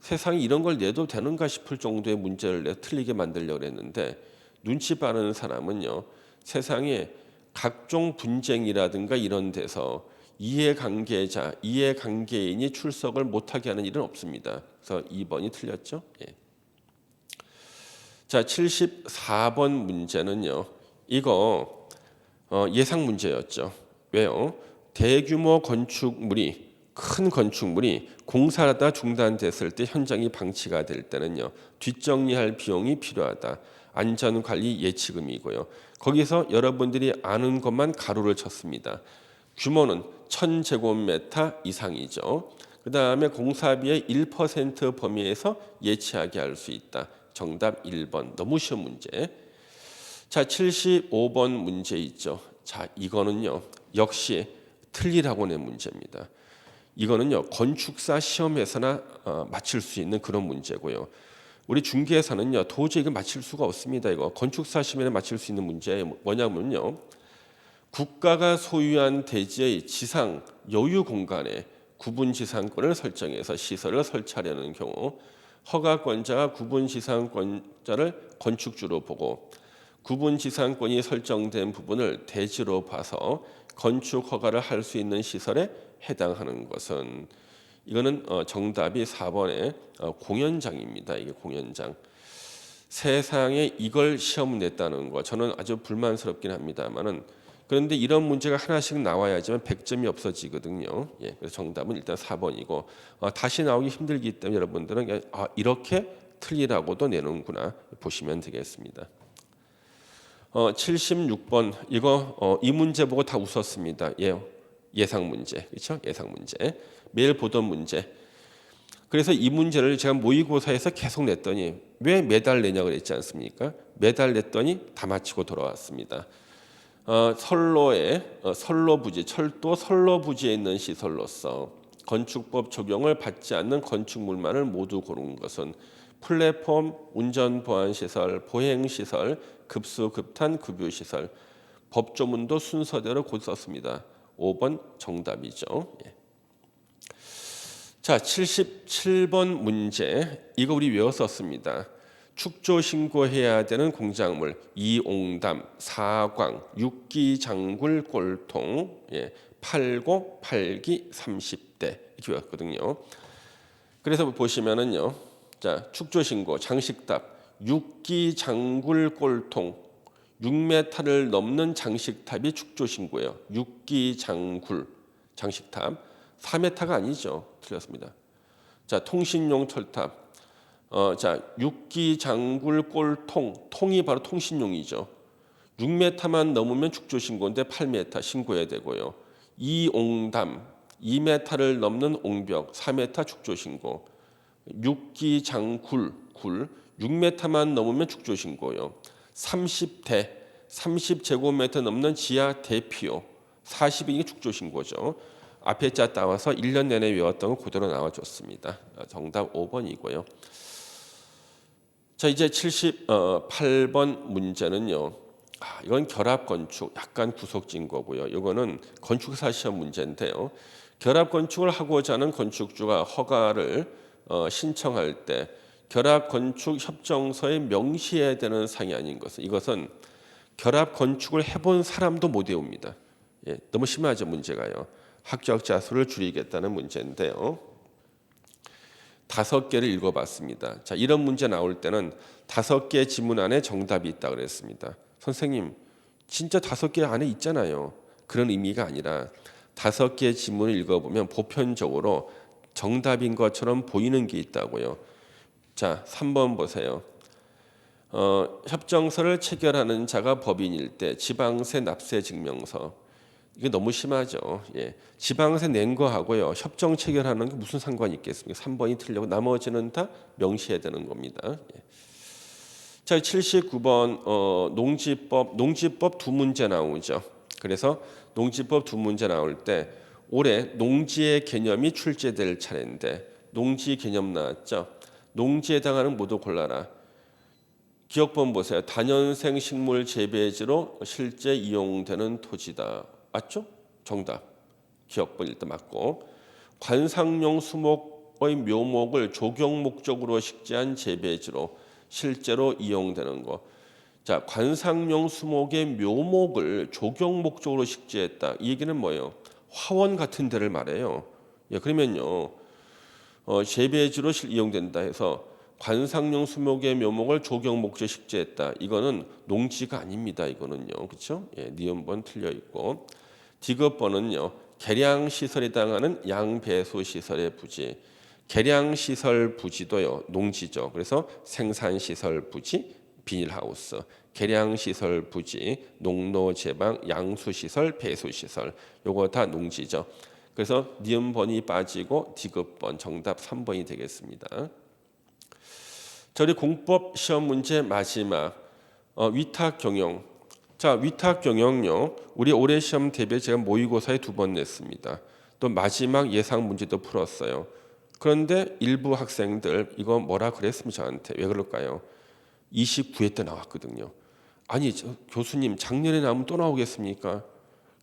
세상에 이런 걸 내도 되는가 싶을 정도의 문제를 내 틀리게 만들려고 했는데 눈치 빠른 사람은요. 세상에 각종 분쟁이라든가 이런 데서 이해관계인이 출석을 못하게 하는 일은 없습니다. 그래서 2번이 틀렸죠. 예. 자, 74번 문제는요. 이거 예상 문제였죠. 왜요? 대규모 건축물이 큰 건축물이 공사하다 중단됐을 때 현장이 방치가 될 때는요. 뒷정리할 비용이 필요하다. 안전관리 예치금이고요. 거기서 여러분들이 아는 것만 가로를 쳤습니다. 규모는 1000제곱미터 이상이죠. 그 다음에 공사비의 1% 범위에서 예치하게 할 수 있다. 정답 1번. 너무 쉬운 문제. 자, 75번 문제 있죠. 자, 이거는요. 역시 틀리라고 낸 문제입니다. 이거는요. 건축사 시험에서나 맞힐 수 있는 그런 문제고요. 우리 중개사는요. 도저히 이거 맞힐 수가 없습니다. 이거 건축사 시험에 맞힐 수 있는 문제 뭐냐면요. 국가가 소유한 대지의 지상 여유 공간에 구분 지상권을 설정해서 시설을 설치하려는 경우 허가권자가 구분 지상권자를 건축주로 보고 구분 지상권이 설정된 부분을 대지로 봐서 건축 허가를 할 수 있는 시설에 해당하는 것은 이거는 정답이 4번의 공연장입니다. 이게 공연장. 세상에 이걸 시험 냈다는 거 저는 아주 불만스럽긴 합니다만은 그런데 이런 문제가 하나씩 나와야지만 100점이 없어지거든요. 예, 그래서 정답은 일단 4번이고 다시 나오기 힘들기 때문에 여러분들은 이렇게 틀리라고도 내놓는구나 보시면 되겠습니다. 76번 이거 이 문제 보고 다 웃었습니다. 예상 문제, 그렇죠? 예상 문제. 매일 보던 문제. 그래서 이 문제를 제가 모의고사에서 계속 냈더니 왜 매달 내냐고 그랬지 않습니까? 매달 냈더니 다 마치고 돌아왔습니다. 철도 선로 부지에 있는 시설로서 건축법 적용을 받지 않는 건축물만을 모두 고른 것은 플랫폼, 운전 보안 시설, 보행 시설, 급수 급탄 급유 시설. 법조문도 순서대로 곧 썼습니다. 5번 정답이죠. 예. 자, 77번 문제. 이거 우리 외웠었습니다. 축조 신고해야 되는 공작물 이옹담, 사광, 육기장굴, 꼴통, 팔고, 팔기, 30대 이렇게 외웠거든요. 그래서 보시면은요, 자 축조 신고 장식탑, 육기장굴, 꼴통, 6m를 넘는 장식탑이 축조 신고예요. 육기장굴 장식탑 4m가 아니죠. 틀렸습니다. 자 통신용 철탑. 자, 육기장굴 꼴통, 통이 바로 통신용이죠. 6m만 넘으면 축조 신고인데 8m 신고해야 되고요. 이옹담, 2m를 넘는 옹벽, 4m 축조 신고. 육기장굴, 6m만 넘으면 축조 신고요. 30대, 30제곱미터 넘는 지하 대피요, 40이 축조 신고죠. 앞에 자 따와서 1년 내내 외웠던 거 그대로 나와줬습니다. 정답 5번이고요. 자 이제 78번 문제는요. 이건 결합 건축 약간 구속진 거고요. 이거는 건축사 시험 문제인데요. 결합 건축을 하고자 하는 건축주가 허가를 신청할 때 결합 건축 협정서에 명시해야 되는 사항이 아닌 것은 이것은 결합 건축을 해본 사람도 못 외웁니다. 너무 심하죠 문제가요. 합격자 수를 줄이겠다는 문제인데요. 5개를 읽어봤습니다. 자, 이런 문제 나올 때는 5개 지문 안에 정답이 있다 그랬습니다. 선생님, 진짜 5개 안에 있잖아요. 그런 의미가 아니라 5개 지문을 읽어보면 보편적으로 정답인 것처럼 보이는 게 있다고요. 자, 3번 보세요. 협정서를 체결하는 자가 법인일 때 지방세 납세 증명서. 이게 너무 심하죠. 예. 지방세 낸 거하고요. 협정 체결하는 게 무슨 상관이 있겠습니까? 3번이 틀리고 나머지는 다 명시해야 되는 겁니다. 예. 자, 79번 농지법 두 문제 나오죠. 그래서 농지법 두 문제 나올 때 올해 농지의 개념이 출제될 차례인데 농지 개념 나왔죠. 농지에 해당하는 모두 골라라. 기억본 보세요. 다년생 식물 재배지로 실제 이용되는 토지다. 맞죠? 정답. 기억본 일단 맞고. 관상용 수목의 묘목을 조경 목적으로 식재한 재배지로 실제로 이용되는 거. 자, 관상용 수목의 묘목을 조경 목적으로 식재했다. 이 얘기는 뭐예요? 화원 같은 데를 말해요. 예, 그러면요. 재배지로 이용된다 해서 관상용 수목의 묘목을 조경 목적에 식재했다. 이거는 농지가 아닙니다. 이거는요. 그렇죠? 예, 니은번 틀려 있고. 디귿번은요. 개량 시설에 해당하는 양배수 시설의 부지. 개량 시설 부지도요. 농지죠. 그래서 생산 시설 부지, 비닐하우스. 개량 시설 부지, 농로 제방, 양수 시설, 배수 시설. 요거 다 농지죠. 그래서 니은번이 빠지고 디귿번 정답 3번이 되겠습니다. 저희 공법 시험 문제 마지막 위탁 경영. 자, 위탁 경영요. 우리 올해 시험 대비해 제가 모의고사에 2번 냈습니다. 또 마지막 예상 문제도 풀었어요. 그런데 일부 학생들 이거 뭐라 그랬습니다. 저한테. 왜 그럴까요? 29회 때 나왔거든요. 아니 교수님 작년에 나오면 또 나오겠습니까?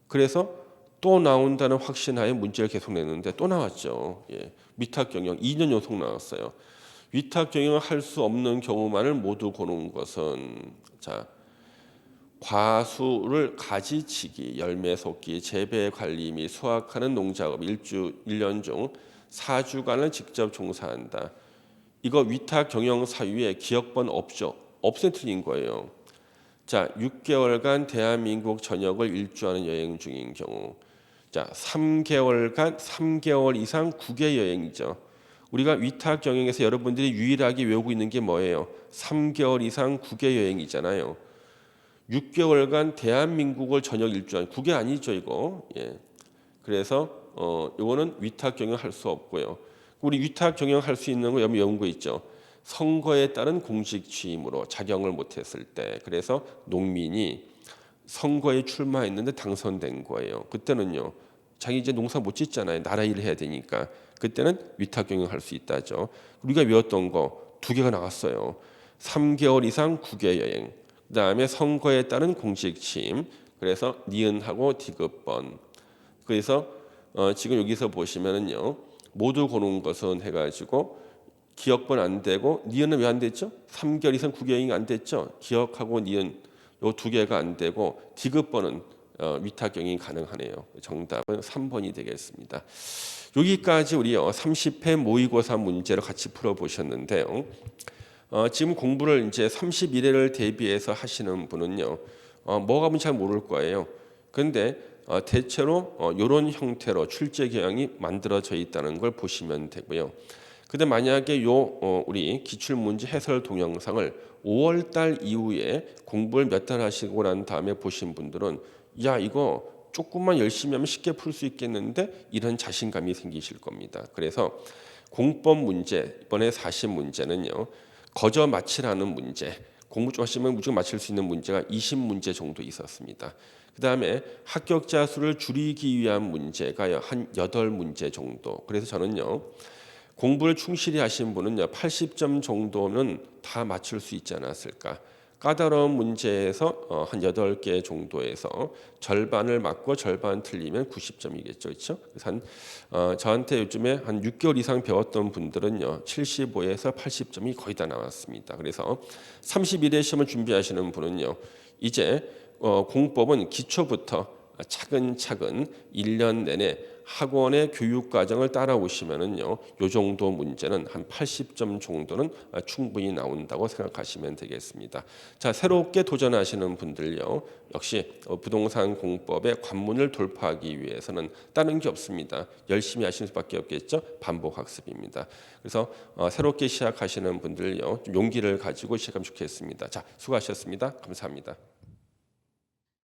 그래서 또 나온다는 확신하에 문제를 계속 냈는데 또 나왔죠. 예. 위탁 경영 2년 연속 나왔어요. 위탁 경영을 할 수 없는 경우만을 모두 고른 것은 자 과수를 가지치기, 열매 속기, 재배 관리 및 수확하는 농작업 1년 중 4주간을 직접 종사한다. 이거 위탁 경영 사유에 기억번 없죠. 없으면 틀린 거예요. 자, 6개월간 대한민국 전역을 일주하는 여행 중인 경우. 자, 3개월간 3개월 이상 국외 여행이죠. 우리가 위탁 경영에서 여러분들이 유일하게 외우고 있는 게 뭐예요? 3개월 이상 국외 여행이잖아요. 6개월간 대한민국을 전역 일주한 국외 아니죠 이거. 예. 그래서 이거는 위탁 경영 할 수 없고요. 우리 위탁 경영 할 수 있는 거 여기 외운 거 있죠. 선거에 따른 공직 취임으로 자격을 못했을 때. 그래서 농민이 선거에 출마했는데 당선된 거예요. 그때는요. 자기 이제 농사 못 짓잖아요. 나라 일을 해야 되니까. 그때는 위탁 경영 할 수 있다죠. 우리가 외웠던 거 2개가 나왔어요. 3개월 이상 국외 여행. 그다음에 선거에 따른 공직 취임. 그래서 니은하고 디귿번. 그래서 지금 여기서 보시면은요. 모두 고른 것은 해가지고 기억번 안 되고 니은은 왜 안 됐죠? 3개월 이상 국외 여행이 안 됐죠. 기억하고 니은 요 2개가 안 되고 디귿번은 위탁 경영이 가능하네요. 정답은 3번이 되겠습니다. 여기까지 우리 30회 모의고사 문제를 같이 풀어보셨는데요. 지금 공부를 이제 31회를 대비해서 하시는 분은요, 뭐가 뭔지 잘 모를 거예요. 그런데 대체로 이런 형태로 출제 교양이 만들어져 있다는 걸 보시면 되고요. 근데 만약에 우리 기출 문제 해설 동영상을 5월 달 이후에 공부를 몇 달 하시고 난 다음에 보신 분들은 야 이거 조금만 열심히 하면 쉽게 풀 수 있겠는데 이런 자신감이 생기실 겁니다. 그래서 공법 문제 이번에 40문제는요. 거저 맞히라는 문제, 공부 좀 하시면 무조건 맞힐 수 있는 문제가 20문제 정도 있었습니다. 그 다음에 합격자 수를 줄이기 위한 문제가 한 8문제 정도. 그래서 저는요. 공부를 충실히 하신 분은요. 80점 정도는 다 맞출 수 있지 않았을까. 까다로운 문제에서 한 8개 정도에서 절반을 맞고 절반 틀리면 90점이겠죠. 그렇죠? 그래서 저한테 요즘에 한 6개월 이상 배웠던 분들은요. 75에서 80점이 거의 다 나왔습니다. 그래서 31회 시험을 준비하시는 분은요. 이제 공법은 기초부터 차근차근 1년 내내 학원의 교육 과정을 따라오시면은요, 요 정도 문제는 한 80점 정도는 충분히 나온다고 생각하시면 되겠습니다. 자, 새롭게 도전하시는 분들요, 역시 부동산 공법의 관문을 돌파하기 위해서는 다른 게 없습니다. 열심히 하시는 수밖에 없겠죠. 반복 학습입니다. 그래서 새롭게 시작하시는 분들요, 좀 용기를 가지고 시작하면 좋겠습니다. 자, 수고하셨습니다. 감사합니다.